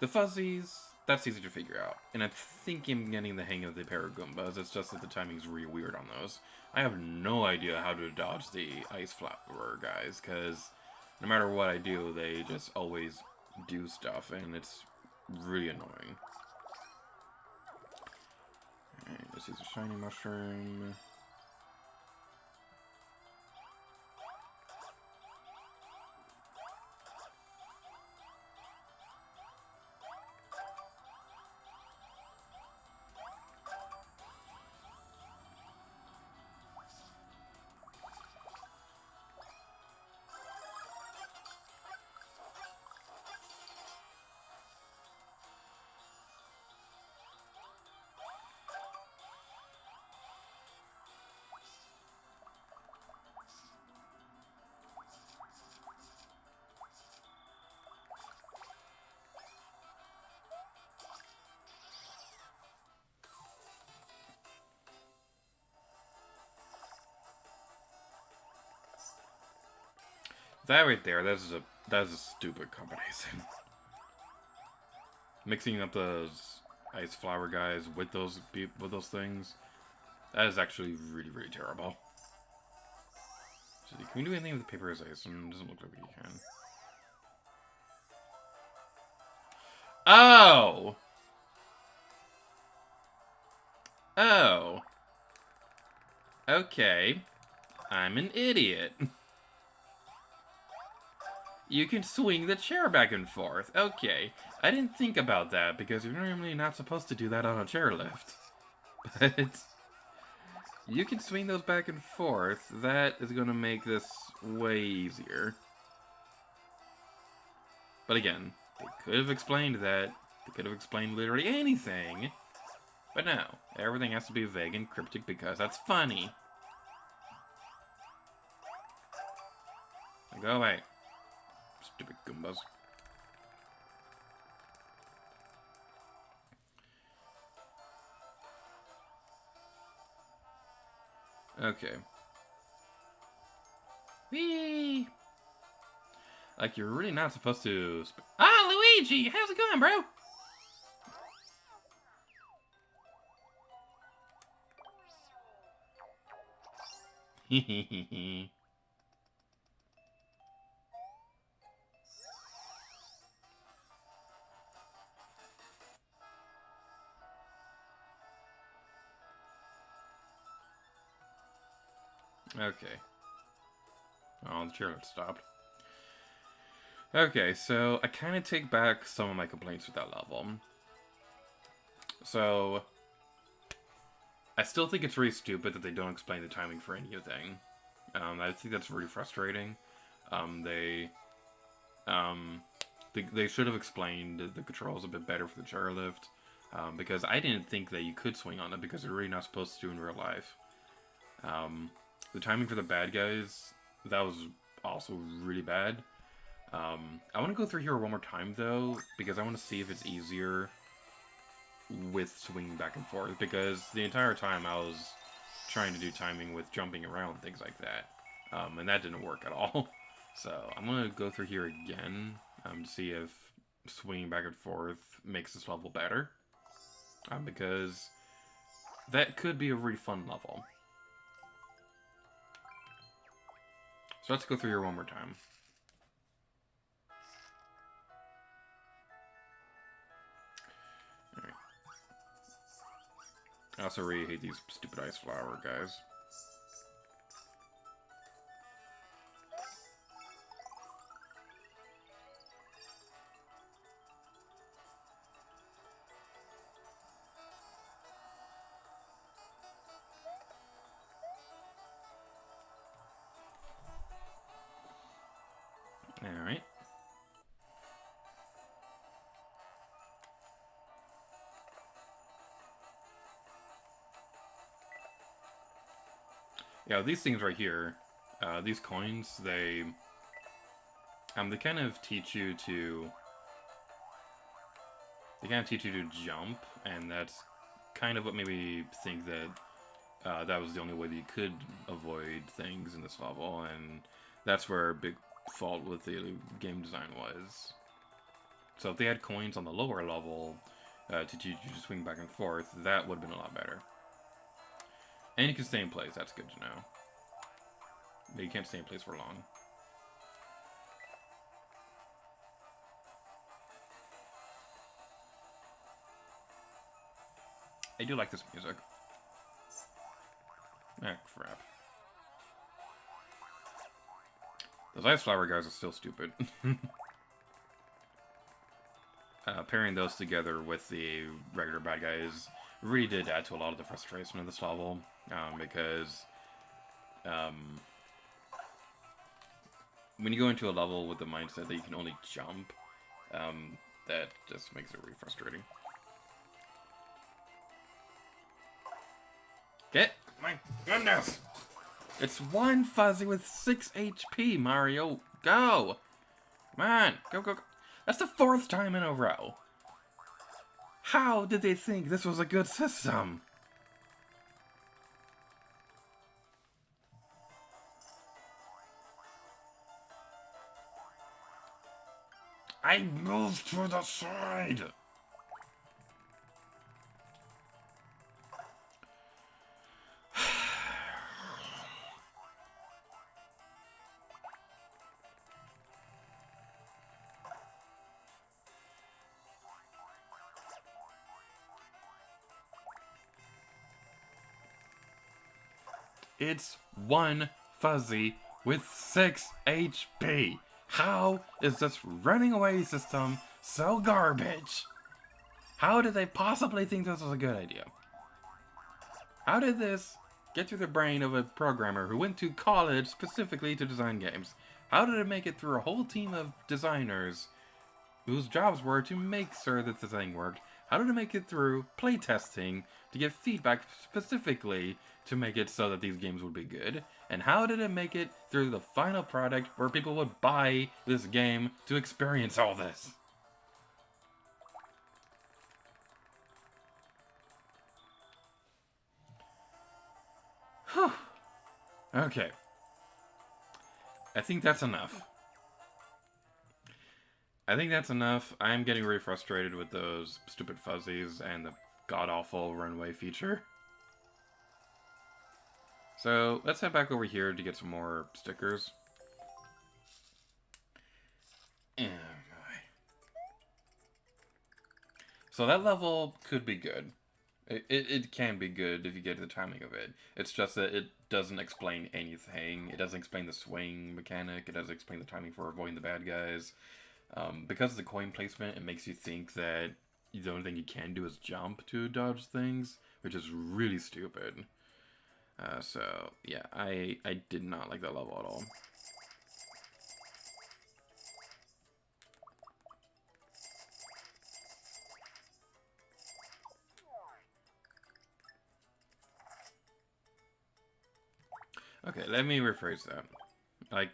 the fuzzies, that's easy to figure out, and I think I'm getting the hang of the Paragoombas. It's just that the timing's really weird on those. I have no idea how to dodge the ice flower guys, because no matter what I do, they just always do stuff, and it's really annoying. Alright, let's use a shiny mushroom. That right there, that's a stupid combination. Mixing up those ice flower guys with those things, that is actually really, really terrible. So, can we do anything with the paper as ice? It doesn't look like we can. Oh! Oh. Okay. I'm an idiot. You can swing the chair back and forth. Okay. I didn't think about that because you're normally not supposed to do that on a chairlift. But you can swing those back and forth. That is going to make this way easier. But again, they could have explained that. They could have explained literally anything. But no, everything has to be vague and cryptic because that's funny. Go away. Stupid Goombas. Okay. Whee! Like, you're really not supposed to... Ah, Luigi! How's it going, bro? Hehehe. Okay. Oh, the chairlift stopped. Okay, so I kind of take back some of my complaints with that level. So, I still think it's really stupid that they don't explain the timing for anything. I think that's really frustrating. Um, they, um, they should have explained the controls a bit better for the chairlift. Because I didn't think that you could swing on it because they're really not supposed to in real life. The timing for the bad guys, that was also really bad. I want to go through here one more time though, because I want to see if it's easier with swinging back and forth, because the entire time I was trying to do timing with jumping around and things like that, and that didn't work at all. So I'm gonna go through here again to see if swinging back and forth makes this level better, because that could be a really fun level. So let's go through here one more time. Alright. I also really hate these stupid ice flower guys. Alright. Yeah, these things right here, these coins, they kind of teach you to... They kind of teach you to jump, and that's kind of what made me think that that was the only way that you could avoid things in this level, and that's where a big fault with the game design was. So if they had coins on the lower level to teach you to swing back and forth, that would have been a lot better. And you can stay in place, that's good to know. But you can't stay in place for long. I do like this music. Ah, crap. Those ice flower guys are still stupid. Pairing those together with the regular bad guys really did add to a lot of the frustration of this level, because when you go into a level with the mindset that you can only jump, that just makes it really frustrating. Get my goodness! It's one fuzzy with 6 HP, Mario. Go! Come on, go, go, go. That's the 4th time in a row. How did they think this was a good system? I moved to the side. It's one fuzzy with 6 HP. How is this running away system so garbage? How did they possibly think this was a good idea? How did this get through the brain of a programmer who went to college specifically to design games? How did it make it through a whole team of designers whose jobs were to make sure that the thing worked? How did it make it through playtesting to get feedback specifically to make it so that these games would be good? And how did it make it through the final product where people would buy this game to experience all this? Whew. Okay. I think that's enough. I think that's enough. I'm getting really frustrated with those stupid fuzzies and the god-awful runway feature. So, let's head back over here to get some more stickers. So that level could be good. It can be good if you get the timing of it. It's just that it doesn't explain anything. It doesn't explain the swing mechanic. It doesn't explain the timing for avoiding the bad guys. Because of the coin placement, it makes you think that the only thing you can do is jump to dodge things, which is really stupid. So yeah, I did not like that level at all. Okay, let me rephrase that. Like,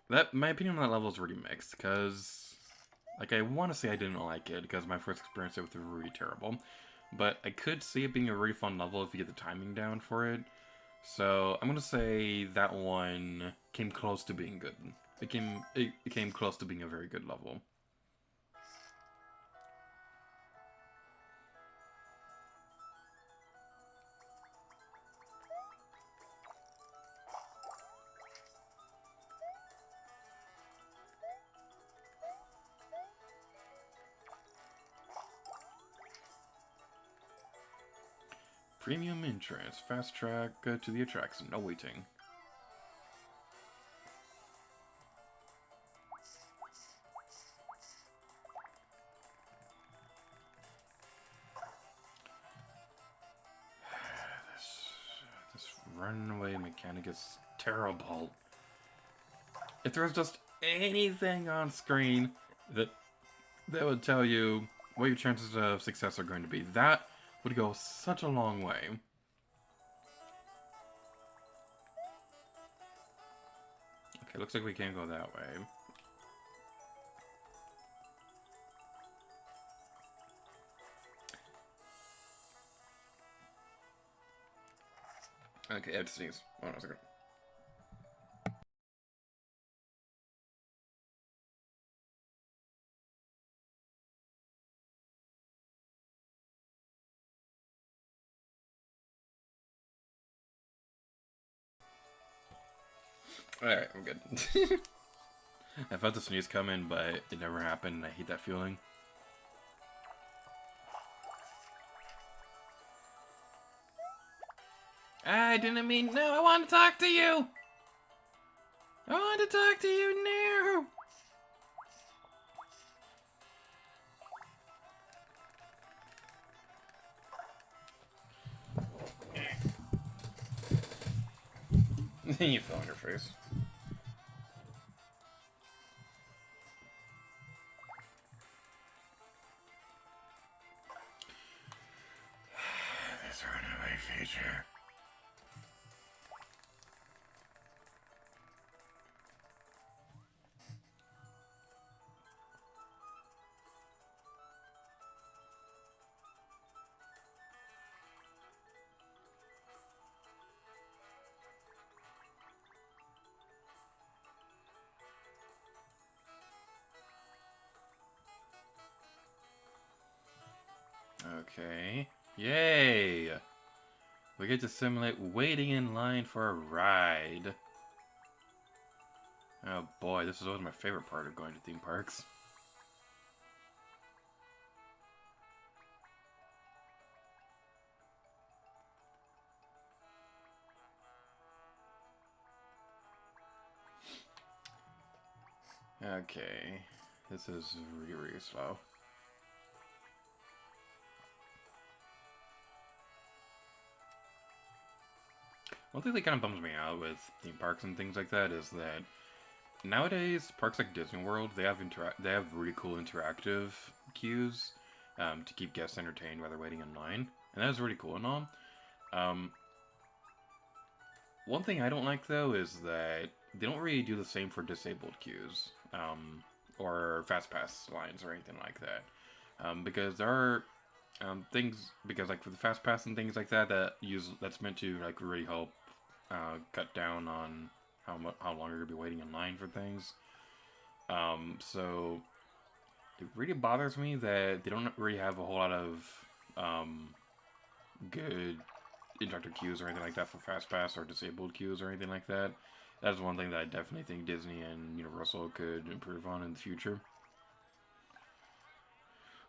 that, my opinion on that level is really mixed, because, like, I want to say I didn't like it, because my first experience with it was really terrible. But I could see it being a really fun level if you get the timing down for it. So, I'm gonna say that one came close to being good. It came close to being a very good level. Premium entrance, fast track to the attraction, no waiting. This runaway mechanic is terrible. If there was just anything on screen that would tell you what your chances of success are going to be, that would go such a long way. Okay, looks like we can't go that way. Okay, I have to sneeze. Hold on a second. Alright, I'm good. I felt the sneeze coming, but it never happened, and I hate that feeling. I didn't mean... No, I want to talk to you! I want to talk to you now! You fell on your face. This runaway feature. Okay. Yay! We get to simulate waiting in line for a ride. Oh boy, this is always my favorite part of going to theme parks. Okay. This is really, really slow. One thing that kind of bums me out with theme parks and things like that is that nowadays parks like Disney World, they have really cool interactive cues to keep guests entertained while they're waiting in line, and that is really cool and all. Um, One thing I don't like though is that they don't really do the same for disabled queues or fast pass lines or anything like that, because there are things because like for the fast pass and things like that that's meant to like really help cut down on how long you're gonna be waiting in line for things. So it really bothers me that they don't really have a whole lot of good interactive queues or anything like that for fast pass or disabled queues or anything like that. That's one thing that I definitely think Disney and Universal could improve on in the future.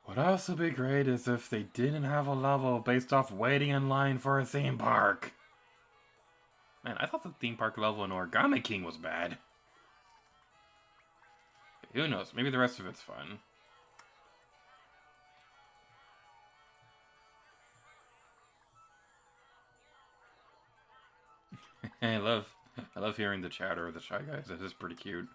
Would also be great is if they didn't have a level based off waiting in line for a theme park. Man, I thought the theme park level in Origami King was bad. Who knows? Maybe the rest of it's fun. I love hearing the chatter of the Shy Guys. This is pretty cute.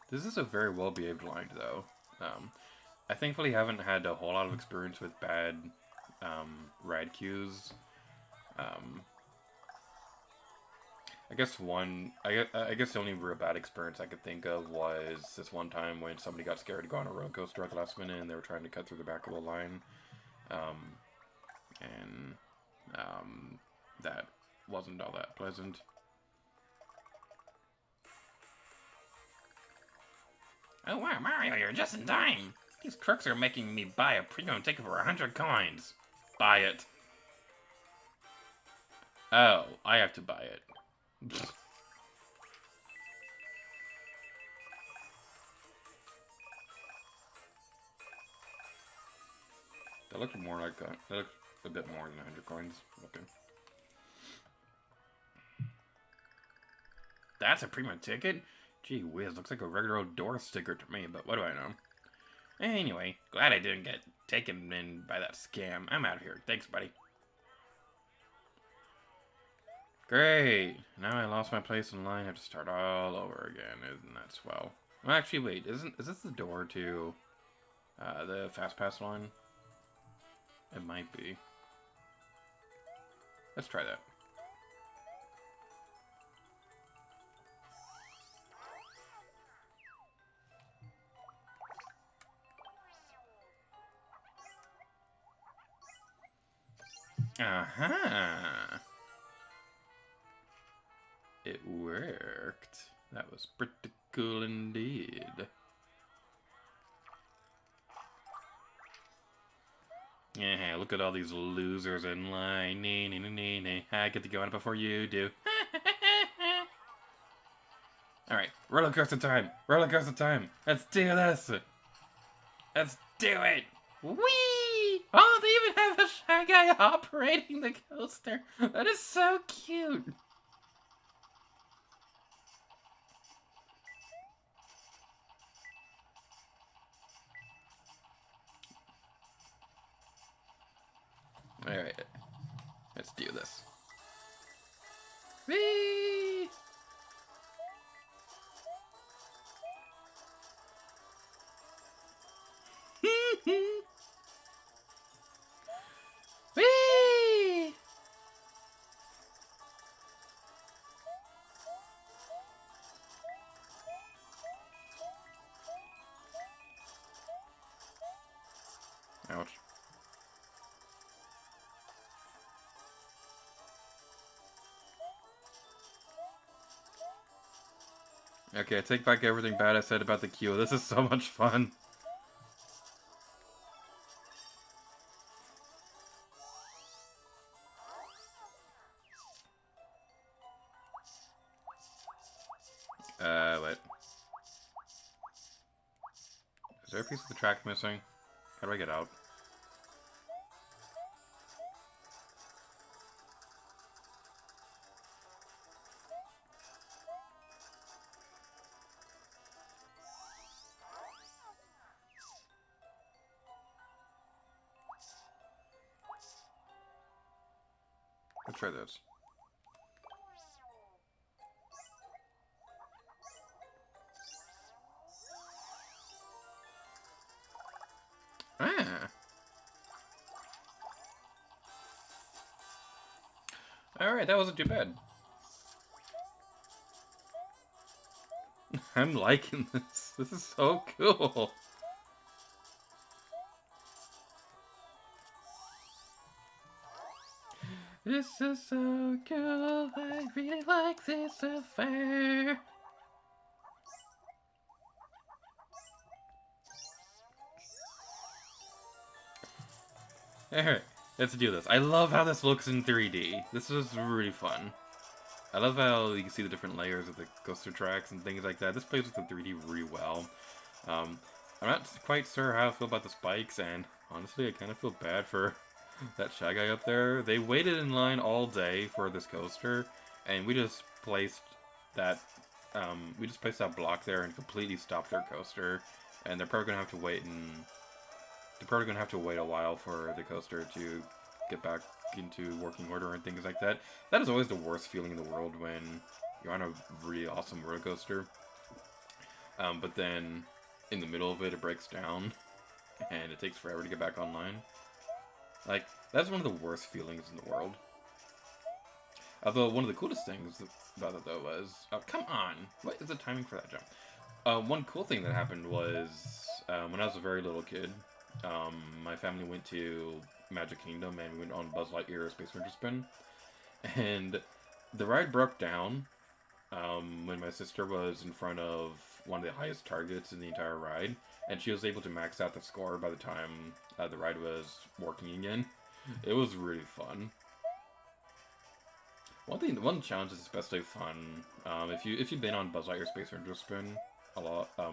This is a very well-behaved line, though. I thankfully haven't had a whole lot of experience with bad ride queues. Um, I guess the only real bad experience I could think of was this one time when somebody got scared to go on a roller coaster at the last minute and they were trying to cut through the back of the line. Um, and that wasn't all that pleasant. Oh wow, Mario, you're just in time! These crooks are making me buy a premium ticket for 100 coins. Buy it. Oh, I have to buy it. That looked more like that looked a bit more than 100 coins. Okay. That's a premium ticket? Gee whiz, looks like a regular old door sticker to me, but what do I know? Anyway, glad I didn't get taken in by that scam. I'm out of here. Thanks, buddy. Great. Now I lost my place in line. I have to start all over again. Isn't that swell? Well, actually, wait. Is this the door to the Fast Pass line? It might be. Let's try that. Aha! It worked. That was pretty cool indeed. Yeah, look at all these losers in line. Nee, nee, nee, nee, nee. I get to go on it before you do. Alright, roller coaster time! Roller coaster time! Let's do this! Let's do it! Whee! Oh, they even have a Shy Guy operating the coaster. That is so cute. Alright, let's do this. Whee! Whee! Ouch. Okay, I take back everything bad I said about the queue. This is so much fun. Wait. Is there a piece of the track missing? How do I get out? Let's try this. Ah. Alright, that wasn't too bad. I'm liking this. This is so cool. This is so cool. I really like this affair. Alright, let's do this. I love how this looks in 3D. This is really fun. I love how you can see the different layers of the coaster tracks and things like that. This plays with the 3D really well. I'm not quite sure how I feel about the spikes, and honestly, I kind of feel bad for that Shy Guy up there. They waited in line all day for this coaster, and we just placed that block there and completely stopped their coaster. and they're probably gonna have to wait a while for the coaster to get back into working order and things like that. That is always the worst feeling in the world when you're on a really awesome roller coaster, but then in the middle of it, it breaks down, and it takes forever to get back online. Like, that's one of the worst feelings in the world. Although, one of the coolest things about it, though, was... Oh, come on! What is the timing for that jump? One cool thing that happened was, when I was a very little kid, my family went to Magic Kingdom, and we went on Buzz Lightyear Space Ranger Spin. And the ride broke down, when my sister was in front of one of the highest targets in the entire ride, and she was able to max out the score by the time the ride was working again. It was really fun. One challenge is especially fun. If you've been on Buzz Lightyear Space Ranger Spin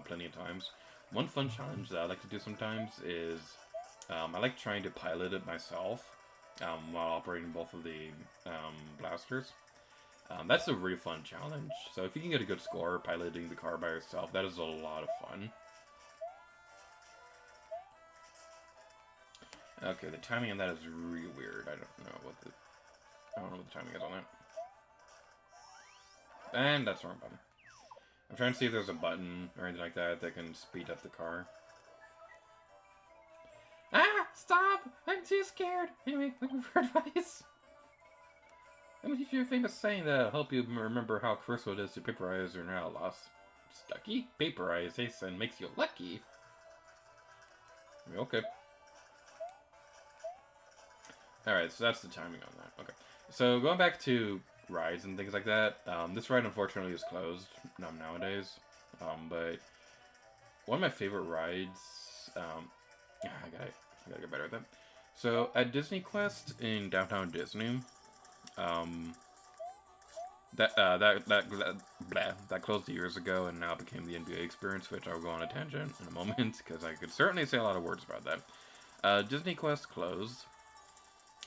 plenty of times, one fun challenge that I like to do sometimes is I like trying to pilot it myself while operating both of the blasters. That's a really fun challenge. So if you can get a good score piloting the car by yourself, that is a lot of fun. Okay, the timing on that is really weird. I don't know what the timing is on that. And that's the wrong button. I'm trying to see if there's a button or anything like that that can speed up the car. Ah! Stop! I'm too scared! Anyway, looking for advice. I'm gonna teach you a famous saying that'll help you remember how crucial it is to paperize your nail loss. Stucky? Paperize tastes and makes you lucky. Okay. Alright, so that's the timing on that. Okay. So going back to rides and things like that, this ride unfortunately is closed nowadays. But one of my favorite rides, I gotta get better at that. So at Disney Quest in downtown Disney, that closed years ago and now became the NBA experience, which I'll go on a tangent in a moment because I could certainly say a lot of words about that. Disney Quest closed.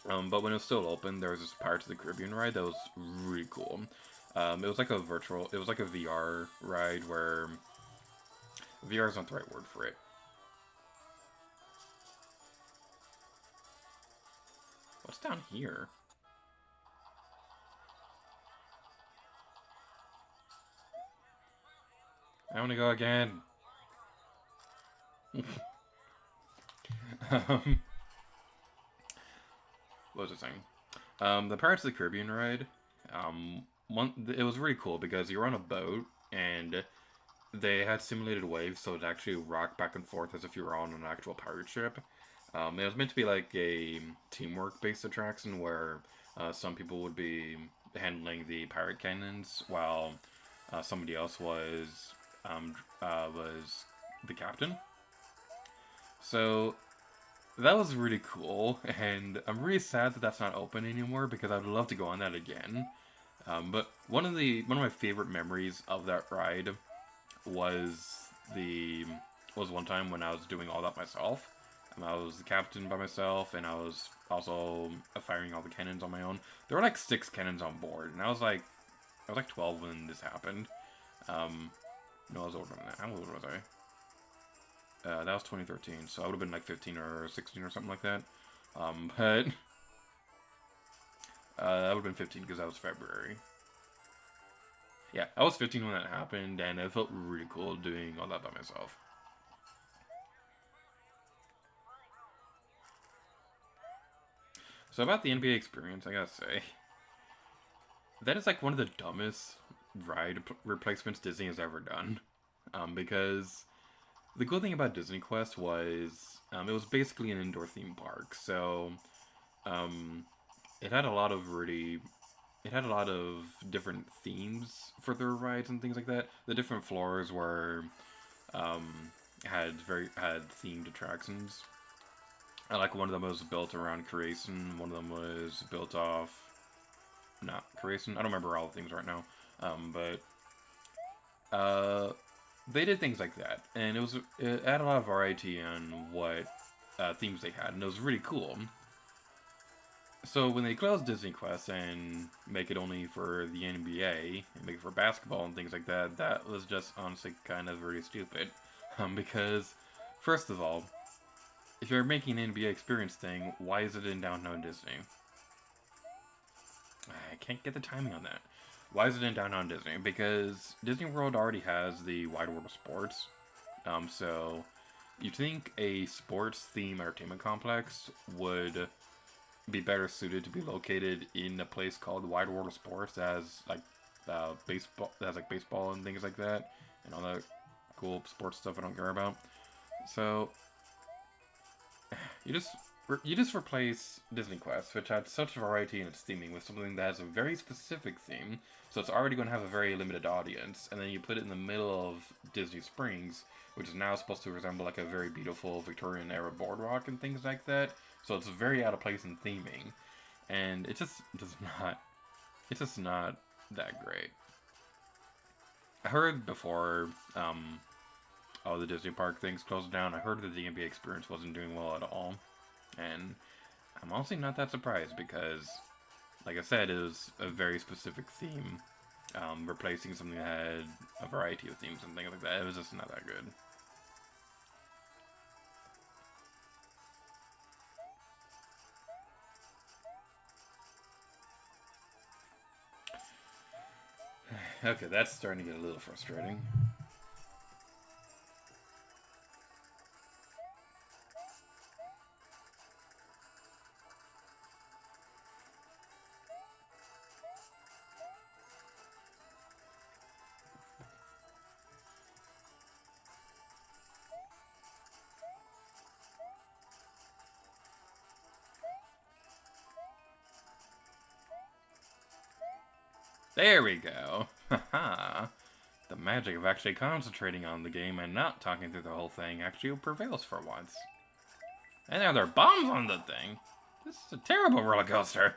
But when it was still open, there was this Pirates of the Caribbean ride that was really cool. It was like a VR ride where... VR is not the right word for it. What's down here? I want to go again. What was I saying? The Pirates of the Caribbean ride, it was really cool because you were on a boat and they had simulated waves, so it actually rocked back and forth as if you were on an actual pirate ship. It was meant to be like a teamwork-based attraction where some people would be handling the pirate cannons while somebody else was the captain. So that was really cool, and I'm really sad that that's not open anymore because I'd love to go on that again. But one of my favorite memories of that ride was one time when I was doing all that myself. I was the captain by myself, and I was also firing all the cannons on my own. There were like 6 cannons on board, and I was like 12 when this happened. No, I was older than that. How old was I? That was 2013, so I would have been like 15 or 16 or something like that. But that would have been 15 because that was February. Yeah, I was 15 when that happened, and it felt really cool doing all that by myself. So about the NBA experience, I gotta say, that is like one of the dumbest ride replacements Disney has ever done. Because the cool thing about Disney Quest was it was basically an indoor theme park, so it had a lot of different themes for their rides and things like that. The different floors were had themed attractions. Like one of them was built around creation, one of them was built off not creation. I don't remember all the things right now, but they did things like that, and it had a lot of variety on what themes they had, and it was really cool. So when they closed Disney Quest and make it only for the NBA and make it for basketball and things like that, that was just honestly kind of really stupid. Because, first of all, if you're making an NBA experience thing, why is it in Downtown Disney? I can't get the timing on that. Why is it in Downtown Disney? Because Disney World already has the Wide World of Sports. So you think a sports themed entertainment complex would be better suited to be located in a place called the Wide World of Sports that has like baseball and things like that, and all that cool sports stuff I don't care about. So you just you just replace Disney Quest, which had such variety in its theming, with something that has a very specific theme, so it's already going to have a very limited audience, and then you put it in the middle of Disney Springs, which is now supposed to resemble like a very beautiful Victorian era boardwalk and things like that. So it's very out of place in theming, and it just does not. It's just not that great. I heard before all the Disney park things closed down. I heard that the NBA experience wasn't doing well at all, and I'm honestly not that surprised because, like I said, it was a very specific theme, replacing something that had a variety of themes and things like that. It was just not that good. Okay, that's starting to get a little frustrating. There we go. Haha. The magic of actually concentrating on the game and not talking through the whole thing actually prevails for once. And now there are bombs on the thing. This is a terrible roller coaster.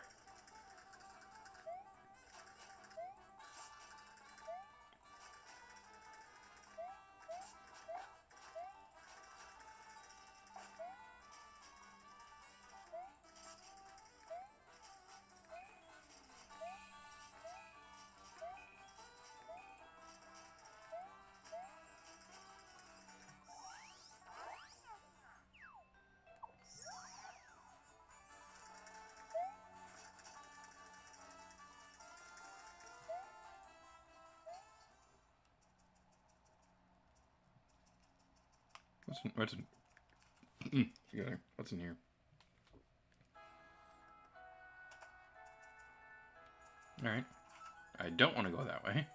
What's in here? Alright. I don't want to go that way.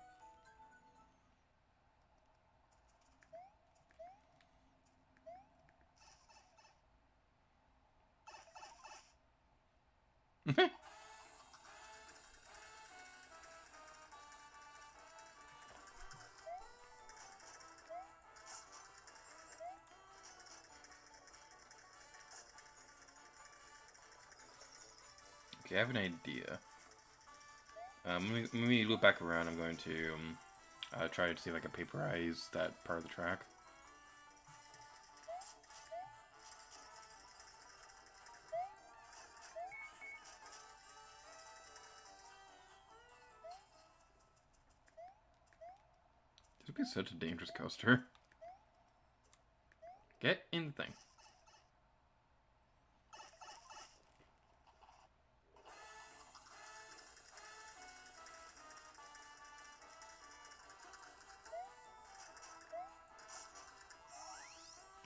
Okay, I have an idea. Let me loop back around. I'm going to try to see if I can paperize that part of the track. This would be such a dangerous coaster. Get in the thing.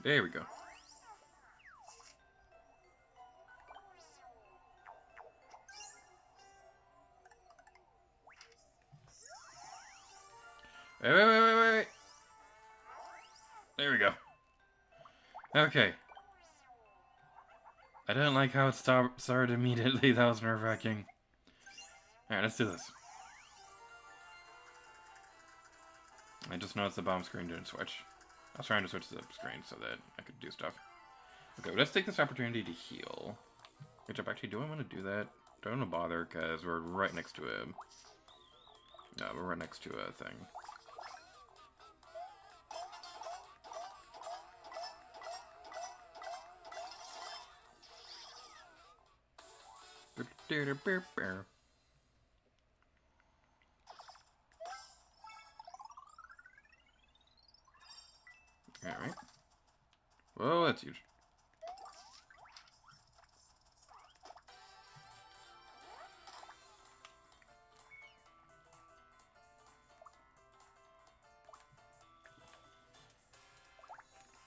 There we go. Wait. There we go. Okay. I didn't like how it started immediately. That was nerve-wracking. Alright, let's do this. I just noticed the bomb screen didn't switch. I was trying to switch the screen so that I could do stuff. Okay, let's take this opportunity to heal. Which, actually, do I want to do that? Don't want to bother, because we're right next to a... No, we're right next to a thing. Alright. Whoa, that's huge.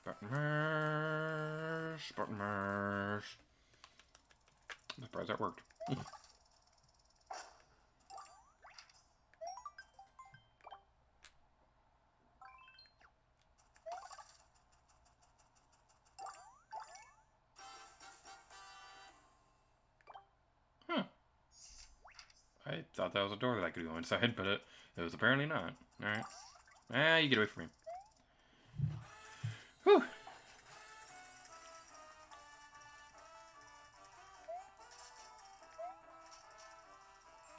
Button mash. Button mash. I'm surprised that worked. Huh. I thought that was a door that I could go inside, but it was apparently not. Alright. Ah, you get away from me. Whew.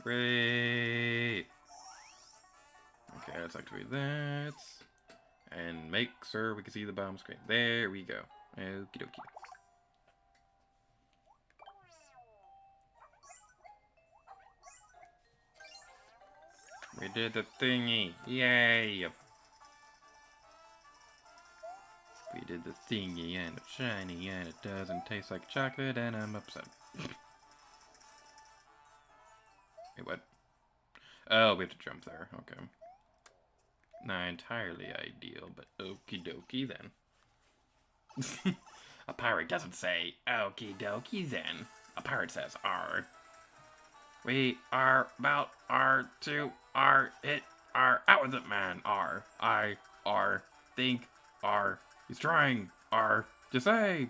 Great. Okay, let's activate that. And make sure we can see the bottom screen. There we go. Okie dokie. We did the thingy. Yay! We did the thingy and it's shiny and it doesn't taste like chocolate and I'm upset. Wait, what? Oh, we have to jump there. Okay. Not entirely ideal, but okie dokie then. A pirate doesn't say okie dokie then. A pirate says R. We are about to hit out with it, man. Think he's trying just say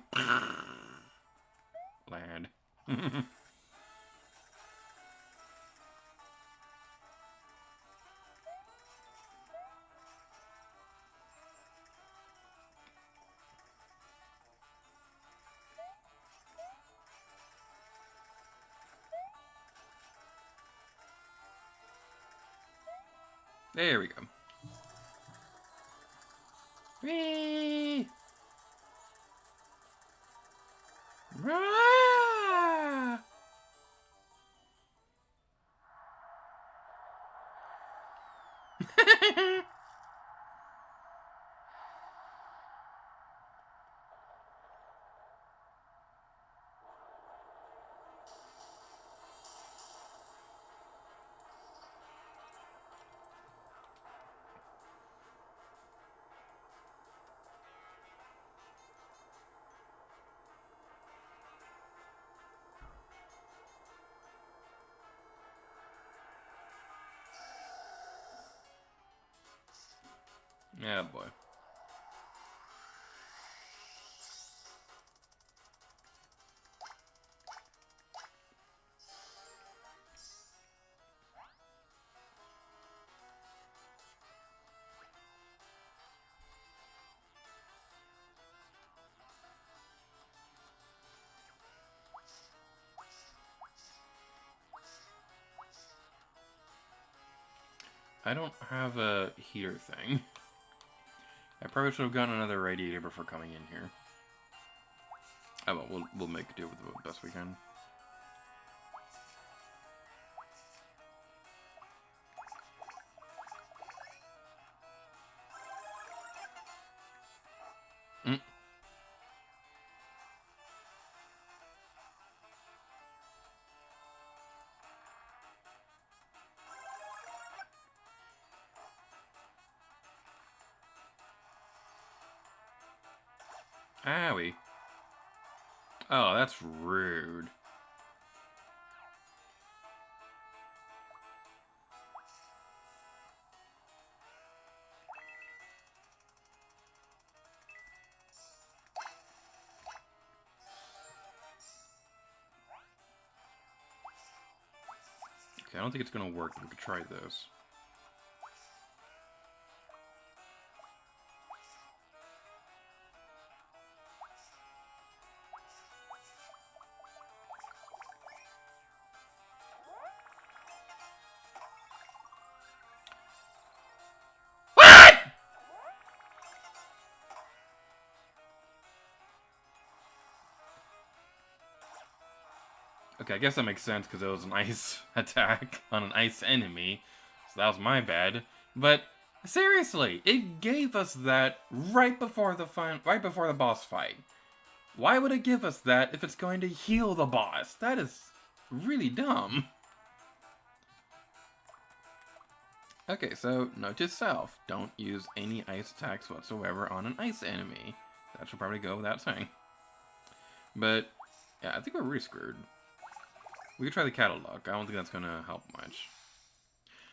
land. There we go. Whee! Ah! Yeah, boy. I don't have a heater thing. I probably should have gotten another radiator before coming in here. Oh well, we'll make do with the best we can. Mm. Owie. Oh, that's rude. Okay, I don't think it's gonna work, but we could try this. Okay, I guess that makes sense because it was an ice attack on an ice enemy. So that was my bad. But Seriously, it gave us that right before the boss fight. Why would it give us that if it's going to heal the boss? That is really dumb. Okay, so note to self, don't use any ice attacks whatsoever on an ice enemy. That should probably go without saying. But, yeah, I think we're really screwed. We could try the catalog. I don't think that's going to help much.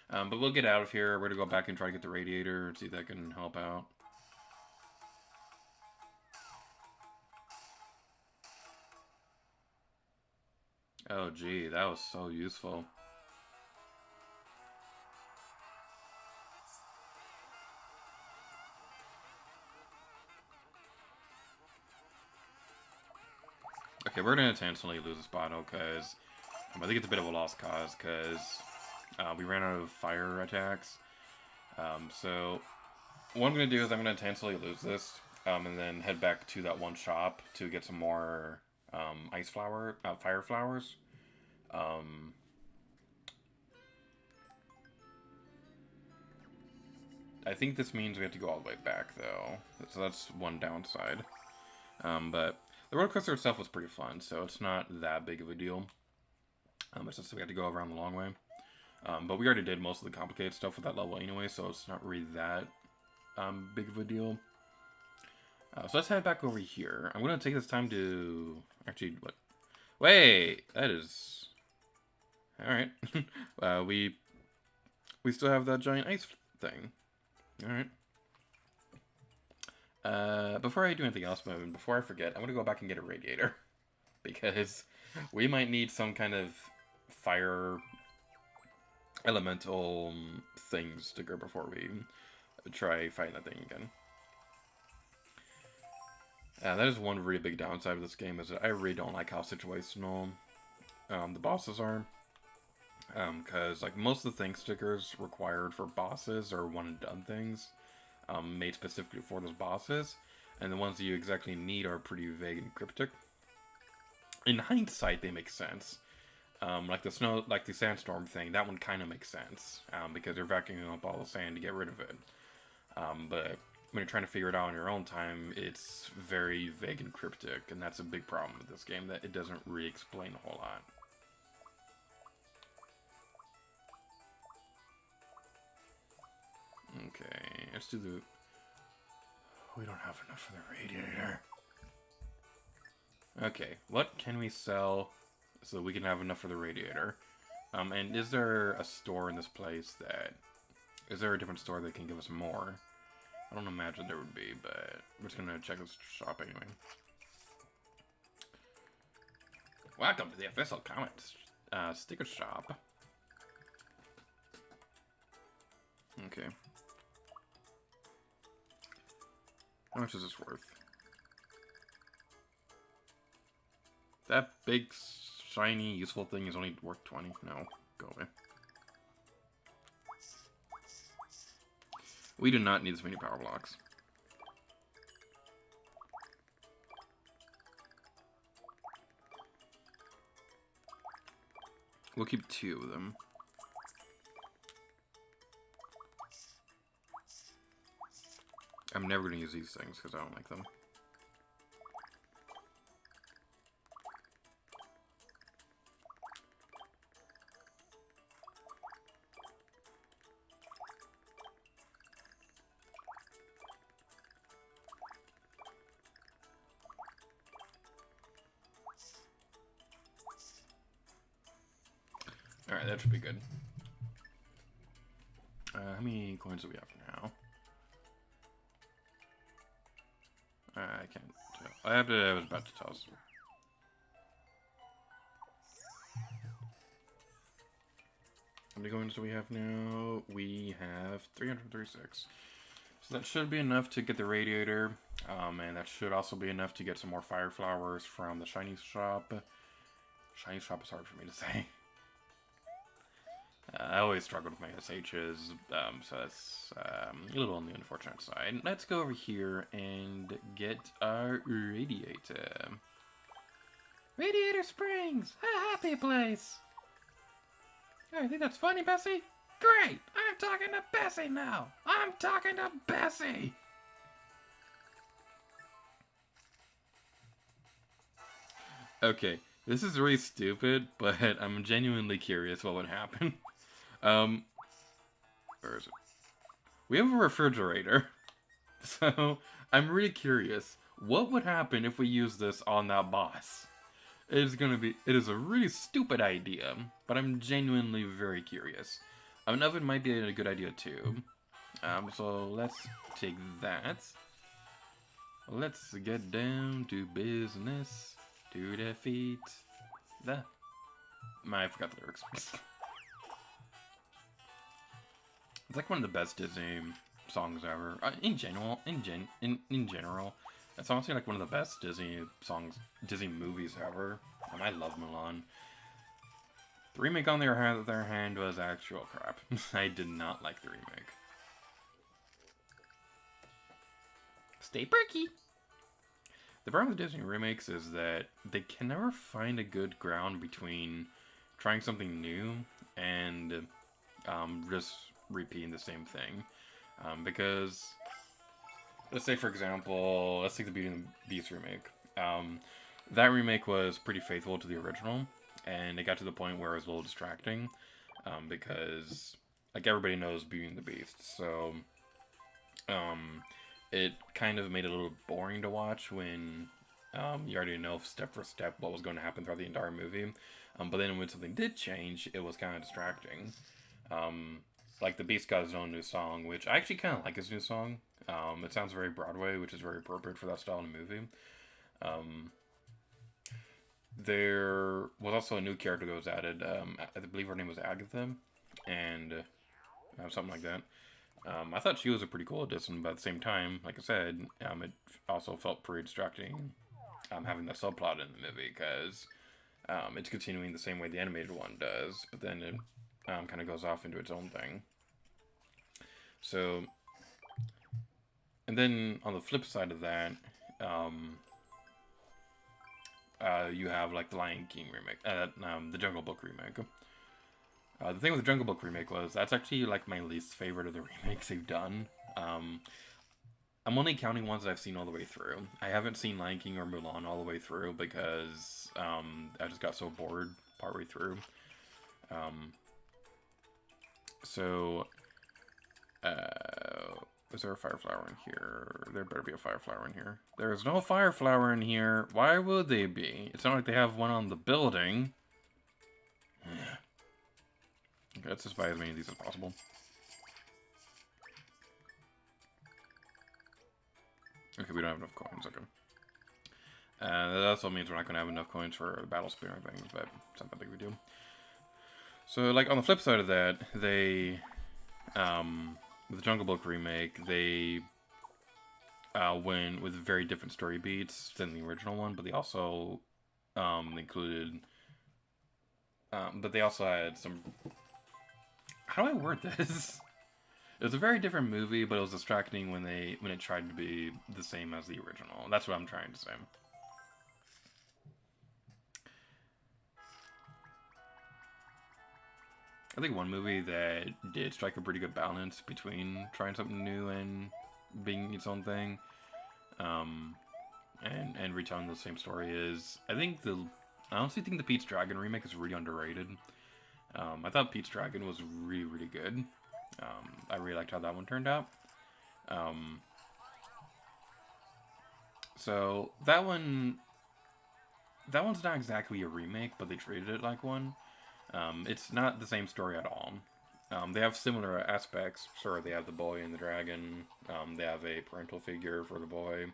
But we'll get out of here. We're going to go back and try to get the radiator and see if that can help out. Oh, gee, that was so useful. Okay, we're going to intentionally lose this battle because I think it's a bit of a lost cause because we ran out of fire attacks. So what I'm going to do is I'm going to intentionally lose this and then head back to that one shop to get some more fire flowers. I think this means we have to go all the way back, though. So that's one downside. But the roller coaster itself was pretty fun, so it's not that big of a deal. It's just we had to go around the long way. But we already did most of the complicated stuff with that level anyway, so it's not really that big of a deal. So let's head back over here. I'm going to take this time to... Actually, what? Wait! That is... Alright. We still have that giant ice thing. Alright. Before I do anything else, before I forget, I'm going to go back and get a radiator. Because we might need some kind of fire elemental things to go before we try fighting that thing again. That is one really big downside of this game, is that I really don't like how situational the bosses are. Because like most of the thing stickers required for bosses are one and done things made specifically for those bosses, and the ones that you exactly need are pretty vague and cryptic. In hindsight, they make sense. Like the sandstorm thing, that one kind of makes sense because you're vacuuming up all the sand to get rid of it. But when you're trying to figure it out on your own time, it's very vague and cryptic, and that's a big problem with this game, that it doesn't really explain a whole lot. Okay, let's do the... We don't have enough for the radiator. Okay, what can we sell so we can have enough for the radiator? And is there a store in this place that... Is there a different store that can give us more? I don't imagine there would be, but we're just gonna check this shop anyway. Welcome to the official comics sticker shop. Okay. How much is this worth? That big, shiny, useful thing is only worth 20. No, go away. We do not need this many power blocks. We'll keep 2 of them. I'm never going to use these things because I don't like them. Alright, that should be good. How many coins do we have now? I can't tell. I was about to tell us. How many coins do we have now? We have 336. So that should be enough to get the radiator. And that should also be enough to get some more fire flowers from the shiny shop. Shiny shop is hard for me to say. I always struggled with my SHs, so that's a little on the unfortunate side. Let's go over here and get our radiator. Radiator Springs, a happy place. Oh, I think that's funny, Bessie. Great! I'm talking to Bessie now! I'm talking to Bessie! Okay, this is really stupid, but I'm genuinely curious what would happen. Um, where is it? We have a refrigerator, so I'm really curious. What would happen if we use this on that boss? It is a really stupid idea, but I'm genuinely very curious. An oven might be a good idea too. So let's take that. Let's get down to business to defeat the... I forgot the lyrics. It's like one of the best Disney songs ever. In general, it's honestly like one of the best Disney songs, Disney movies ever. I love Mulan. The remake on the other hand was actual crap. I did not like the remake. Stay perky. The problem with Disney remakes is that they can never find a good ground between trying something new and just repeating the same thing. Because, let's say for example, let's take the Beauty and the Beast remake. That remake was pretty faithful to the original, and it got to the point where it was a little distracting, because, like, everybody knows Beauty and the Beast, so, it kind of made it a little boring to watch when, you already know step for step what was going to happen throughout the entire movie, but then when something did change, it was kind of distracting. Like, the Beast got his own new song, which I actually kind of like his new song. It sounds very Broadway, which is very appropriate for that style of movie. There was also a new character that was added. I believe her name was Agatha, and something like that. I thought she was a pretty cool addition, but at the same time, like I said, it also felt pretty distracting having that subplot in the movie, because it's continuing the same way the animated one does, but then it kind of goes off into its own thing. So, and then on the flip side of that, you have like the Lion King remake, the Jungle Book remake. The thing with the Jungle Book remake was that's actually like my least favorite of the remakes they've done. I'm only counting ones that I've seen all the way through. I haven't seen Lion King or Mulan all the way through because I just got so bored partway through. Is there a fire flower in here? There better be a fire flower in here. There is no fire flower in here. Why would they be? It's not like they have one on the building. Okay, let's just buy as many of these as possible. Okay, we don't have enough coins. Okay. That also means we're not going to have enough coins for the battle spinner things, but it's not that big of a deal. So, like, on the flip side of that, they, with the Jungle Book remake, they went with very different story beats than the original one, but they also included, but they also had some, how do I word this? It was a very different movie, but it was distracting when it tried to be the same as the original. That's what I'm trying to say. I think one movie that did strike a pretty good balance between trying something new and being its own thing, and retelling the same story is, I honestly think the Pete's Dragon remake is really underrated. I thought Pete's Dragon was really, really good. I really liked how that one turned out. So that one's not exactly a remake, but they treated it like one. It's not the same story at all. They have similar aspects. Sure, they have the boy and the dragon. They have a parental figure for the boy,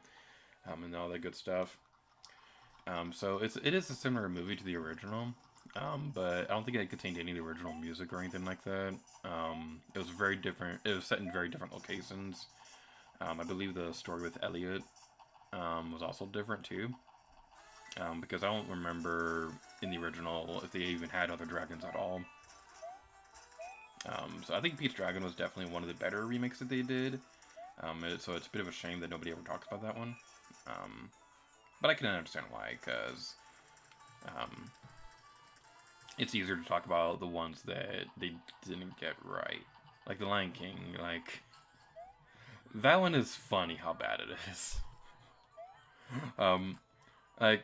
and all that good stuff. So it is a similar movie to the original, but I don't think it contained any of the original music or anything like that. It was very different. It was set in very different locations. I believe the story with Elliot was also different too. Because I don't remember in the original if they even had other dragons at all. So I think Pete's Dragon was definitely one of the better remakes that they did. So it's a bit of a shame that nobody ever talks about that one. But I can understand why, because it's easier to talk about the ones that they didn't get right. Like The Lion King, like, that one is funny how bad it is. Um, like,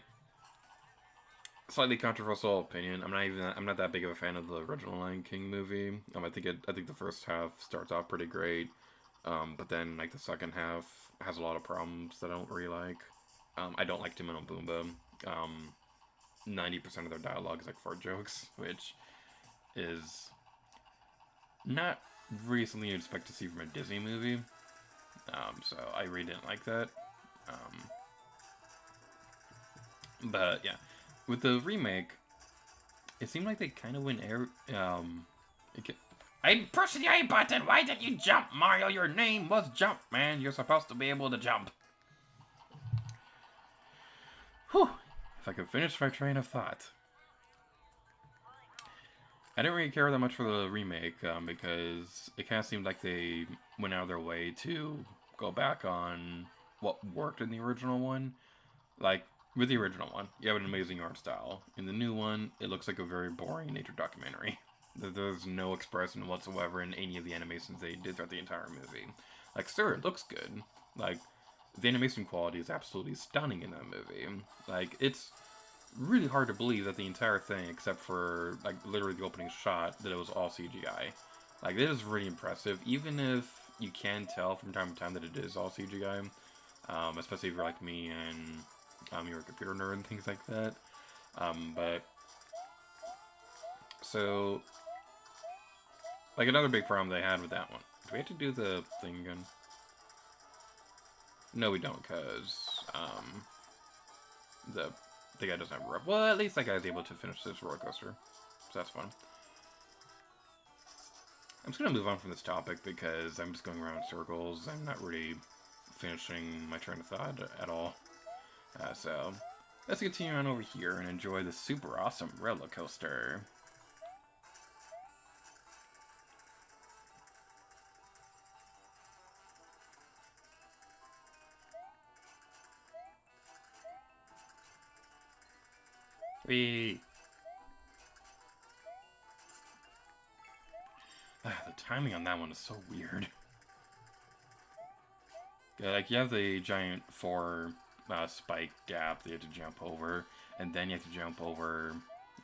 slightly controversial opinion. I'm not that big of a fan of the original Lion King movie. I think the first half starts off pretty great. But then like the second half has a lot of problems that I don't really like. I don't like Timon and Pumbaa. 90% of their dialogue is like fart jokes, which is not really something you'd expect to see from a Disney movie. So I really didn't like that. Um, but yeah, with the remake, it seemed like they kind of went air. I'm pressing the A button. Why did you jump, Mario? Your name was Jump, man. You're supposed to be able to jump. Whew. If I could finish my train of thought. I didn't really care that much for the remake because it kind of seemed like they went out of their way to go back on what worked in the original one. Like, with the original one, you have an amazing art style. In the new one, it looks like a very boring nature documentary. There's no expression whatsoever in any of the animations they did throughout the entire movie. Like, sure, it looks good. Like, the animation quality is absolutely stunning in that movie. Like, it's really hard to believe that the entire thing, except for, like, literally the opening shot, that it was all CGI. Like, it is really impressive, even if you can tell from time to time that it is all CGI. Especially if you're like me and you're a computer nerd and things like that. But so, like another big problem they had with that one. Do we have to do the thing again? No, we don't, cause the guy doesn't have a rope. Well, at least that guy's able to finish this roller coaster, so that's fun. I'm just gonna move on from this topic because I'm just going around in circles. I'm not really finishing my train of thought at all. So let's continue on over here and enjoy the super awesome roller coaster. Whee! The timing on that one is so weird. Yeah, like you have the giant four spike gap that you have to jump over, and then you have to jump over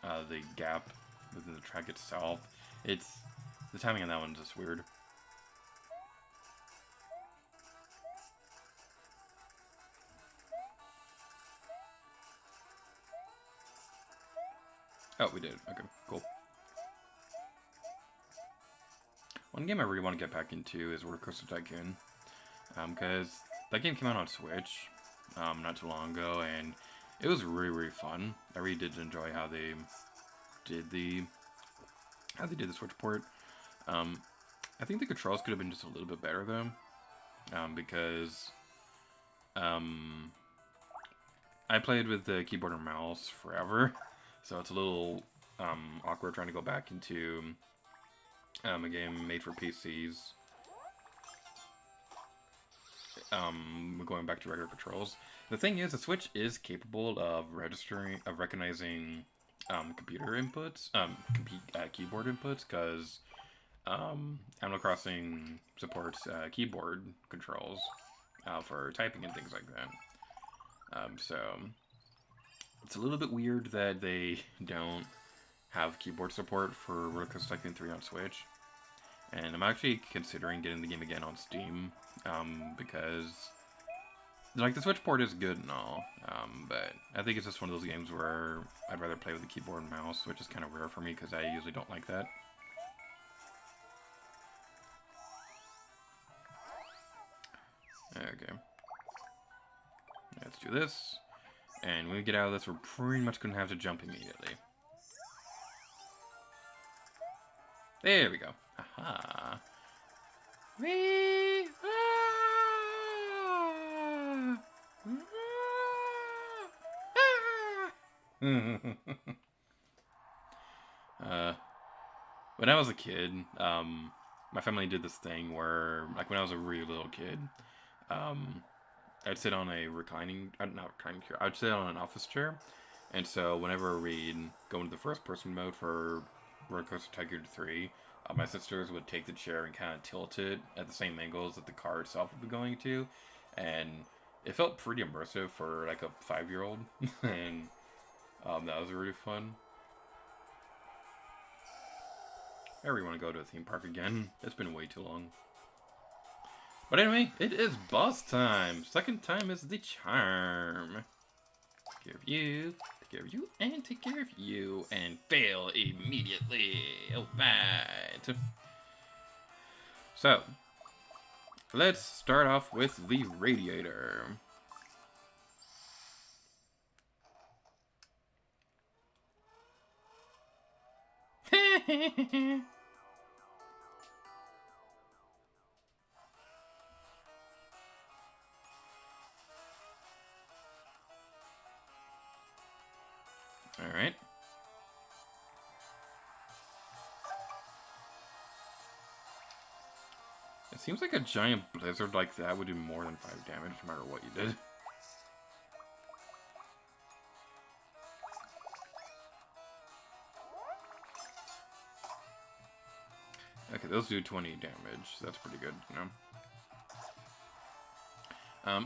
the gap within the track itself. It's the timing on that one is just weird. Oh, we did. Okay, cool. One game I really want to get back into is Roller Coaster Tycoon, because that game came out on Switch not too long ago, and it was really fun. I really did enjoy how they did the Switch port. Um, I think the controls could have been just a little bit better though, because I played with the keyboard and mouse forever, so it's a little awkward trying to go back into a game made for PCs. Going back to regular controls. The thing is, the Switch is capable of recognizing computer inputs, keyboard inputs, because Animal Crossing supports keyboard controls for typing and things like that. So it's a little bit weird that they don't have keyboard support for Roller Coaster Tycoon 3 on Switch. And I'm actually considering getting the game again on Steam, because, like, the Switch port is good and all, but I think it's just one of those games where I'd rather play with the keyboard and mouse, which is kind of rare for me because I usually don't like that. Okay. Let's do this. And when we get out of this, we're pretty much going to have to jump immediately. There we go. Aha. Whee! When I was a kid, my family did this thing where, like, when I was a really little kid, um, I'd sit on a reclining, not reclining chair, I'd sit on an office chair, And so whenever we go into the first-person mode for Roller Coaster Tycoon 3, my sisters would take the chair and kind of tilt it at the same angles that the car itself would be going to, and it felt pretty immersive for like a 5-year-old, and that was really fun. I really want to go to a theme park again. It's been way too long. But anyway, it is boss time. Second time is the charm. Take care of you, take care of you, and take care of you, and fail immediately. Alright. So, let's start off with the radiator. Alright. It seems like a giant blizzard like that would do more than 5 damage no matter what you did. Okay, those do 20 damage. That's pretty good, you know?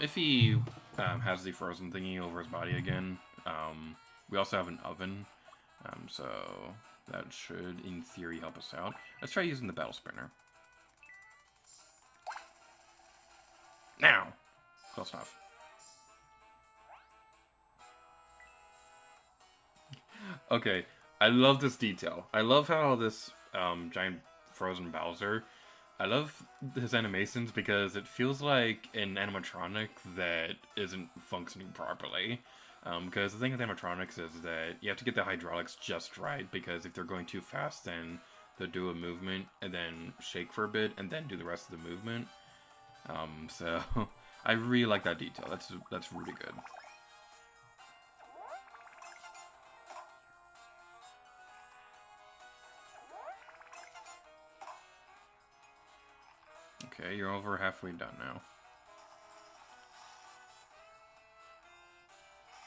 If he has the frozen thingy over his body again, we also have an oven, so that should, in theory, help us out. Let's try using the battle spinner. Now! Close enough. Okay, I love this detail. I love how this giant frozen Bowser, I love his animations because it feels like an animatronic that isn't functioning properly. Because the thing with animatronics is that you have to get the hydraulics just right, because if they're going too fast, then they'll do a movement and then shake for a bit and then do the rest of the movement. So I really like that detail. That's really good. Okay, you're over halfway done now.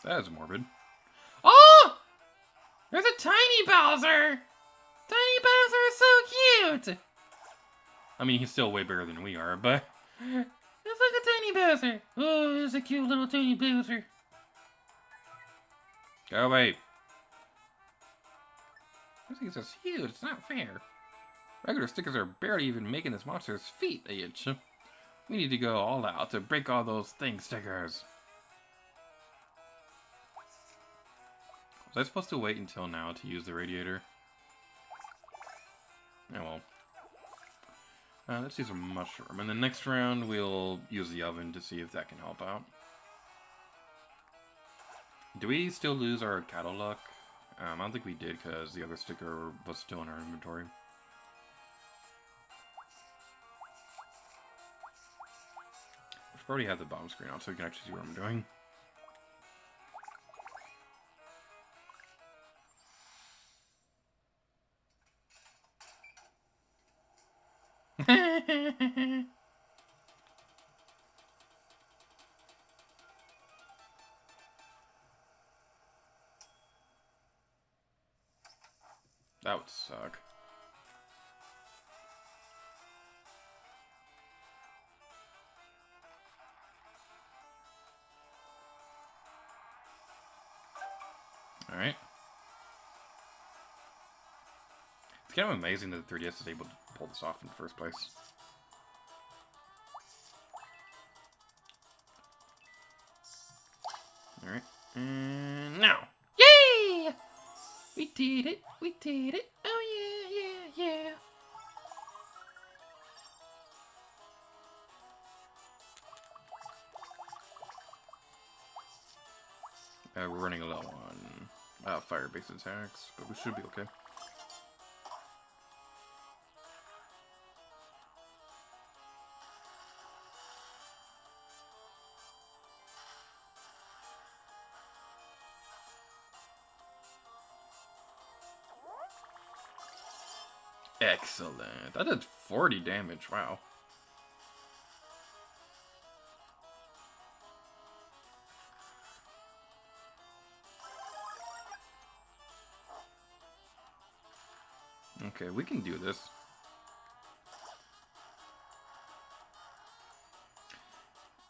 That is morbid. Oh! There's a tiny Bowser! Tiny Bowser is so cute! I mean, he's still way bigger than we are, but... It's like a tiny Bowser! Oh, it's a cute little tiny Bowser. Go away. This thing's just huge, it's not fair. Regular stickers are barely even making this monster's feet itch. We need to go all out to break all those thing stickers. Was I supposed to wait until now to use the radiator? Oh well. Let's use a mushroom. In the next round, we'll use the oven to see if that can help out. Do we still lose our cattle luck? I don't think we did because the other sticker was still in our inventory. I should probably have the bomb screen on so we can actually see what I'm doing. That would suck. Alright. It's kind of amazing that the 3DS is able to pull this off in the first place. Alright. And now! Yay! We did it! We did it! Oh yeah, yeah, yeah! We're running low on fire-based attacks, but we should be okay. Excellent. That did 40 damage. Wow. Okay, we can do this.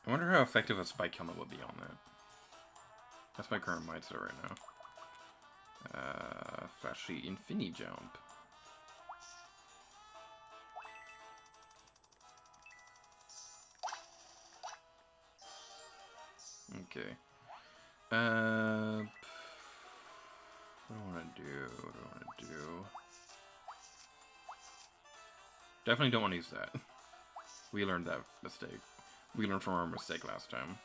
I wonder how effective a spike helmet would be on that. That's my current mindset right now. Flashy Infini Jump. Okay. What do I want to do? What do I want to do? Definitely don't want to use that. We learned that mistake. We learned from our mistake last time.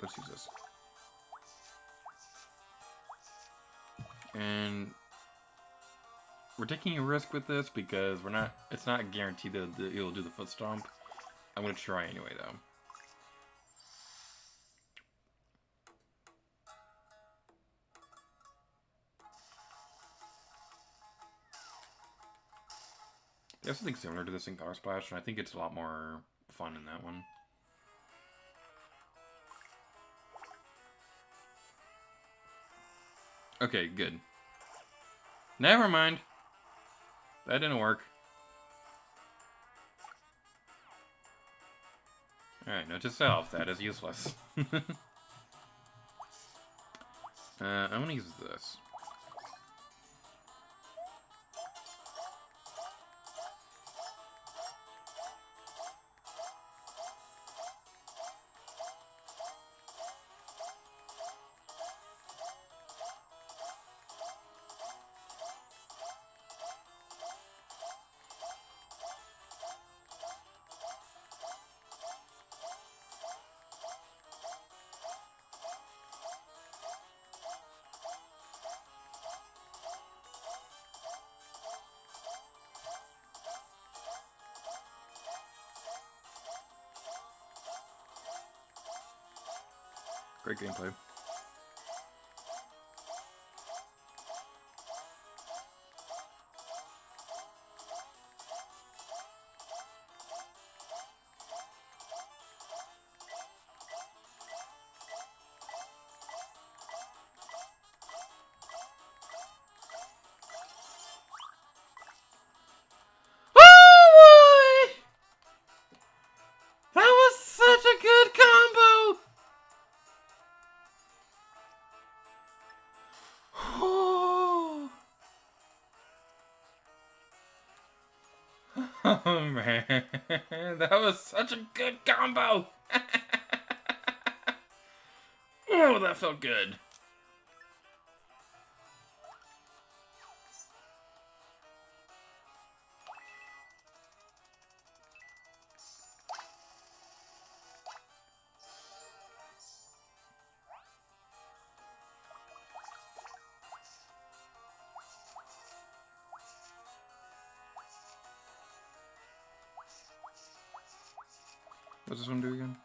Let's use this. And we're taking a risk with this because it's not guaranteed that it'll do the foot stomp. I'm gonna try anyway though. There's something similar to this in Color Splash, and I think it's a lot more fun in that one. Okay, good. Never mind. That didn't work. Alright, note to self, that is useless. I'm gonna use this. Great gameplay. Oh boy! That was such a good combo! Oh man, that was such a good combo! Oh, that felt good. What's this one do again?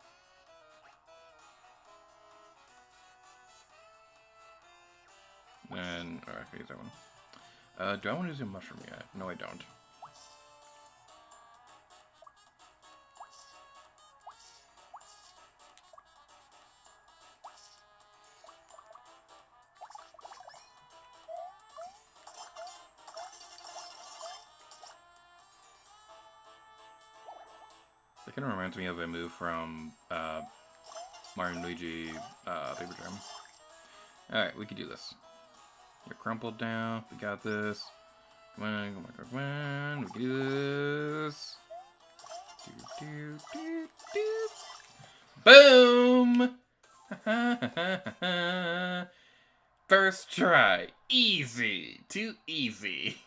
And, alright, I can use that one. Do I want to use a mushroom yet? No, I don't. That kind of reminds me of a move from Mario and Luigi Paper Jam. Alright, we can do this. You're crumpled down. We got this. Come on, come on, come on. We can do this. Do, do, do, do. Boom! First try. Easy. Too easy.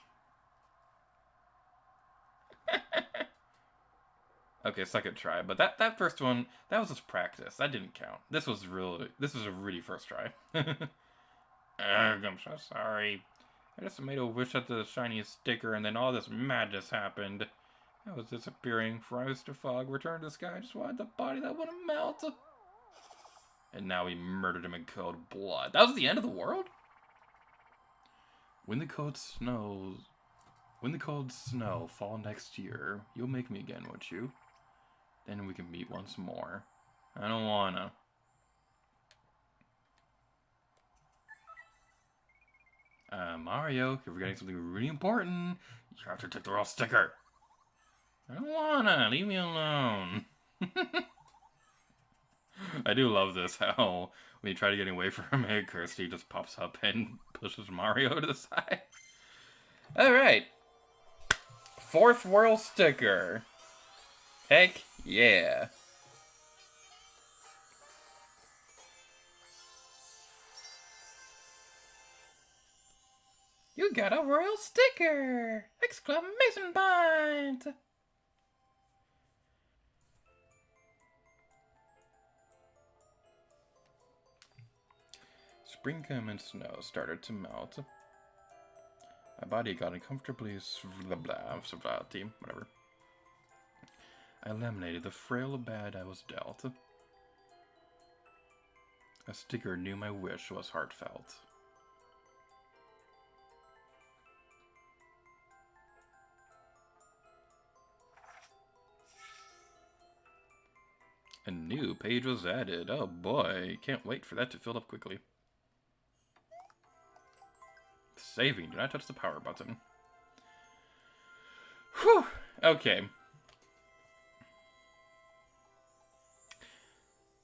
Okay, second try, but that first one, that was just practice. That didn't count. This was a really first try. I'm so sorry. I just made a wish at the shiniest sticker, and then all this madness happened. I was disappearing. Mr. Fog returned to the sky. I just wanted the body that wouldn't melt. And now we murdered him in cold blood. That was the end of the world? When the cold snow fall next year, you'll make me again, won't you? Then we can meet once more. I don't wanna. Mario, if you're forgetting something really important, you have to take the royal sticker. I don't wanna. Leave me alone. I do love this, how when you try to get away from it, Kirsty just pops up and pushes Mario to the side. Alright. 4th royal sticker. Heck yeah. You got a royal sticker! Exclamation point! Spring came and snow started to melt. My body got uncomfortably sweaty, whatever. I eliminated the frail bad I was dealt. A sticker knew my wish was heartfelt. A new page was added. Oh boy, can't wait for that to fill up quickly. Saving, do not touch the power button. Whew, okay.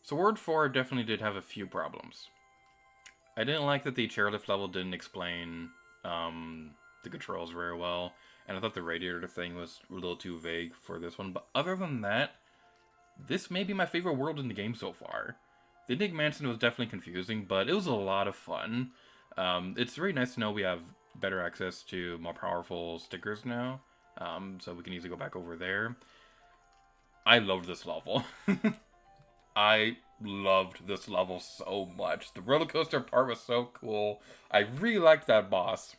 So Word 4 definitely did have a few problems. I didn't like that the chairlift level didn't explain the controls very well, and I thought the radiator thing was a little too vague for this one, but other than that, this may be my favorite world in the game so far. The Enigma Mansion was definitely confusing, but it was a lot of fun. It's very nice to know we have better access to more powerful stickers now, so we can easily go back over there. I loved this level. I loved this level so much. The roller coaster part was so cool. I really liked that boss.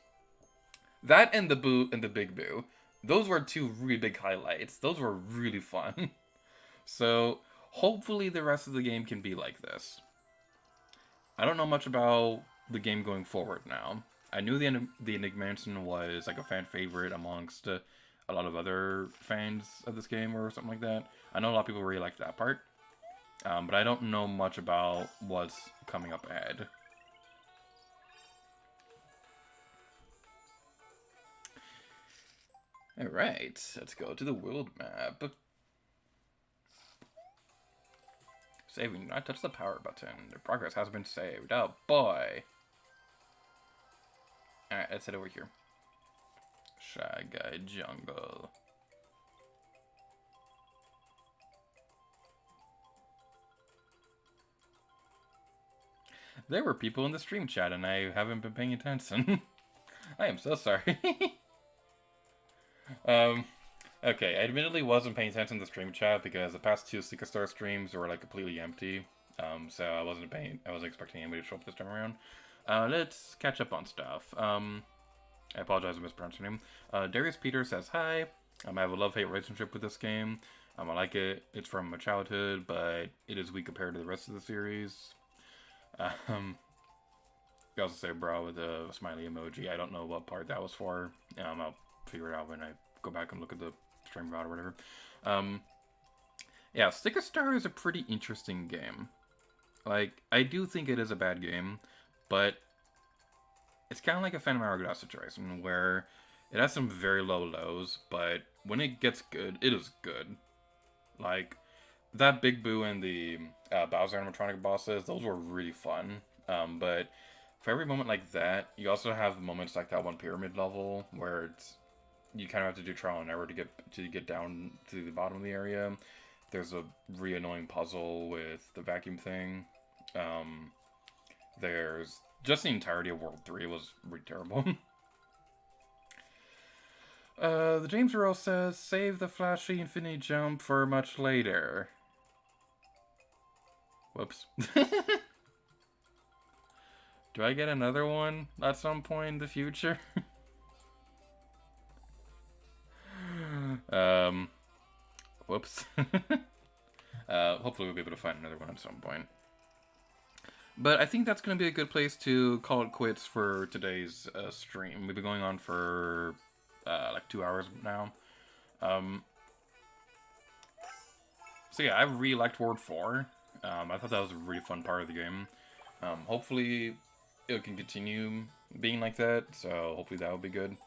That and the Boo and the Big Boo. Those were two really big highlights. Those were really fun. So, hopefully the rest of the game can be like this. I don't know much about the game going forward now. I knew the Enigma Mansion was like a fan favorite amongst a lot of other fans of this game or something like that. I know a lot of people really liked that part. But I don't know much about what's coming up ahead. Alright, let's go to the world map. Saving, do not touch the power button. The progress has been saved. Oh boy. Alright, let's head over here. Shy Guy Jungle. There were people in the stream chat and I haven't been paying attention. I am so sorry. Okay, I admittedly wasn't paying attention to the stream chat because the past 2 Secret Star streams were like completely empty. So I wasn't expecting anybody to show up this time around. Let's catch up on stuff. I apologize if I mispronounced your name. Darius Peter says hi. I have a love-hate relationship with this game. I like it. It's from my childhood, but it is weak compared to the rest of the series. You also say bro with a smiley emoji. I don't know what part that was for. I'll figure it out when I go back and look at the stream about or whatever. Yeah, Sticker Star is a pretty interesting game. Like, I do think it is a bad game, but it's kind of like a Phantom Hourglass situation where it has some very low lows, but when it gets good, it is good. Like, that Big Boo and the Bowser animatronic bosses, those were really fun. But for every moment like that, you also have moments like that one pyramid level where it's you kind of have to do trial and error to get down to the bottom of the area. There's a really annoying puzzle with the vacuum thing. There's just the entirety of World 3 was really terrible. The James Earl says, save the flashy infinity jump for much later. Whoops. Do I get another one at some point in the future? Whoops. Hopefully we'll be able to find another one at some point. But I think that's going to be a good place to call it quits for today's stream. We've been going on for like 2 hours now. So yeah, I really liked Ward 4. I thought that was a really fun part of the game. Hopefully it can continue being like that. So hopefully that will be good.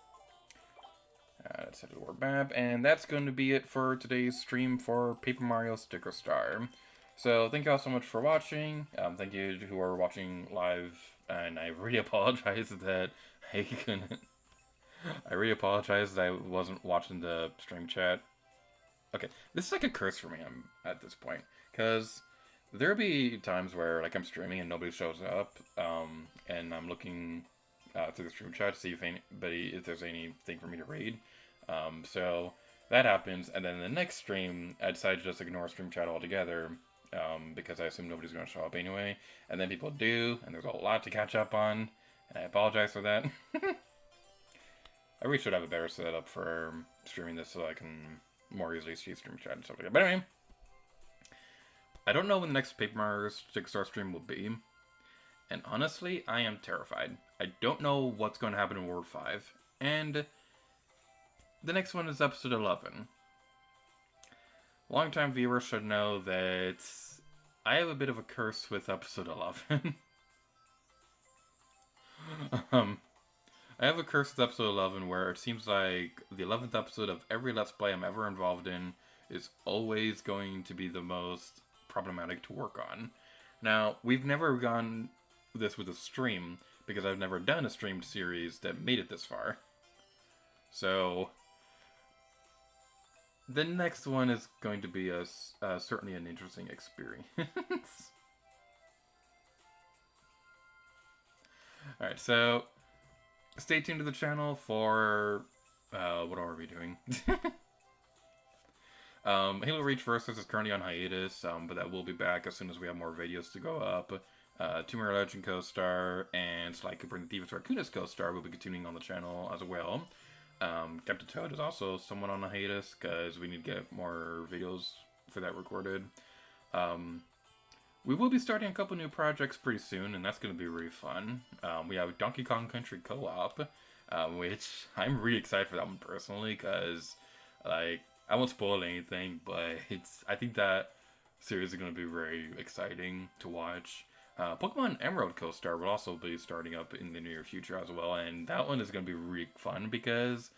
Let's head to the world map, and that's going to be it for today's stream for Paper Mario Sticker Star. So thank you all so much for watching. Thank you who are watching live, and I really apologize that I couldn't. I really apologize that I wasn't watching the stream chat. Okay, this is like a curse for me. I'm at this point because there'll be times where like I'm streaming and nobody shows up, and I'm looking through the stream chat to see if there's anything for me to read. So that happens, and then the next stream, I decide to just ignore stream chat altogether, because I assume nobody's going to show up anyway. And then people do, and there's a lot to catch up on, and I apologize for that. I really should have a better setup for streaming this so I can more easily see stream chat and stuff like that. But anyway, I don't know when the next Paper Mario Sticker Star stream will be, and honestly, I am terrified. I don't know what's going to happen in World 5, and the next one is episode 11. Longtime viewers should know that I have a bit of a curse with episode 11. I have a curse with episode 11 where it seems like the 11th episode of every Let's Play I'm ever involved in is always going to be the most problematic to work on. Now, we've never gone this with a stream, because I've never done a streamed series that made it this far. So the next one is going to be certainly an interesting experience. Alright, so stay tuned to the channel for what are we doing? Halo Reach Versus is currently on hiatus, but that will be back as soon as we have more videos to go up. Tomb Raider Legend Co-Star and Sly Cooper and the Thieves Raccoonist Co-Star will be continuing on the channel as well. Captain Toad is also somewhat on a hiatus because we need to get more videos for that recorded. We will be starting a couple new projects pretty soon, and that's going to be really fun. We have Donkey Kong Country Co-op, which I'm really excited for that one personally, because like I won't spoil anything, but I think that series is going to be very exciting to watch. Pokemon Emerald Co-Star will also be starting up in the near future as well, and that one is going to be really fun because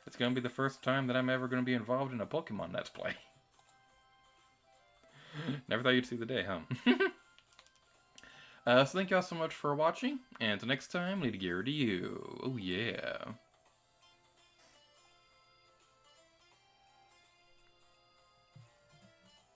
it's going to be the first time that I'm ever going to be involved in a Pokemon Let's Play. Never thought you'd see the day, huh? So thank you all so much for watching, and until next time, Lady Gear to you. Oh yeah.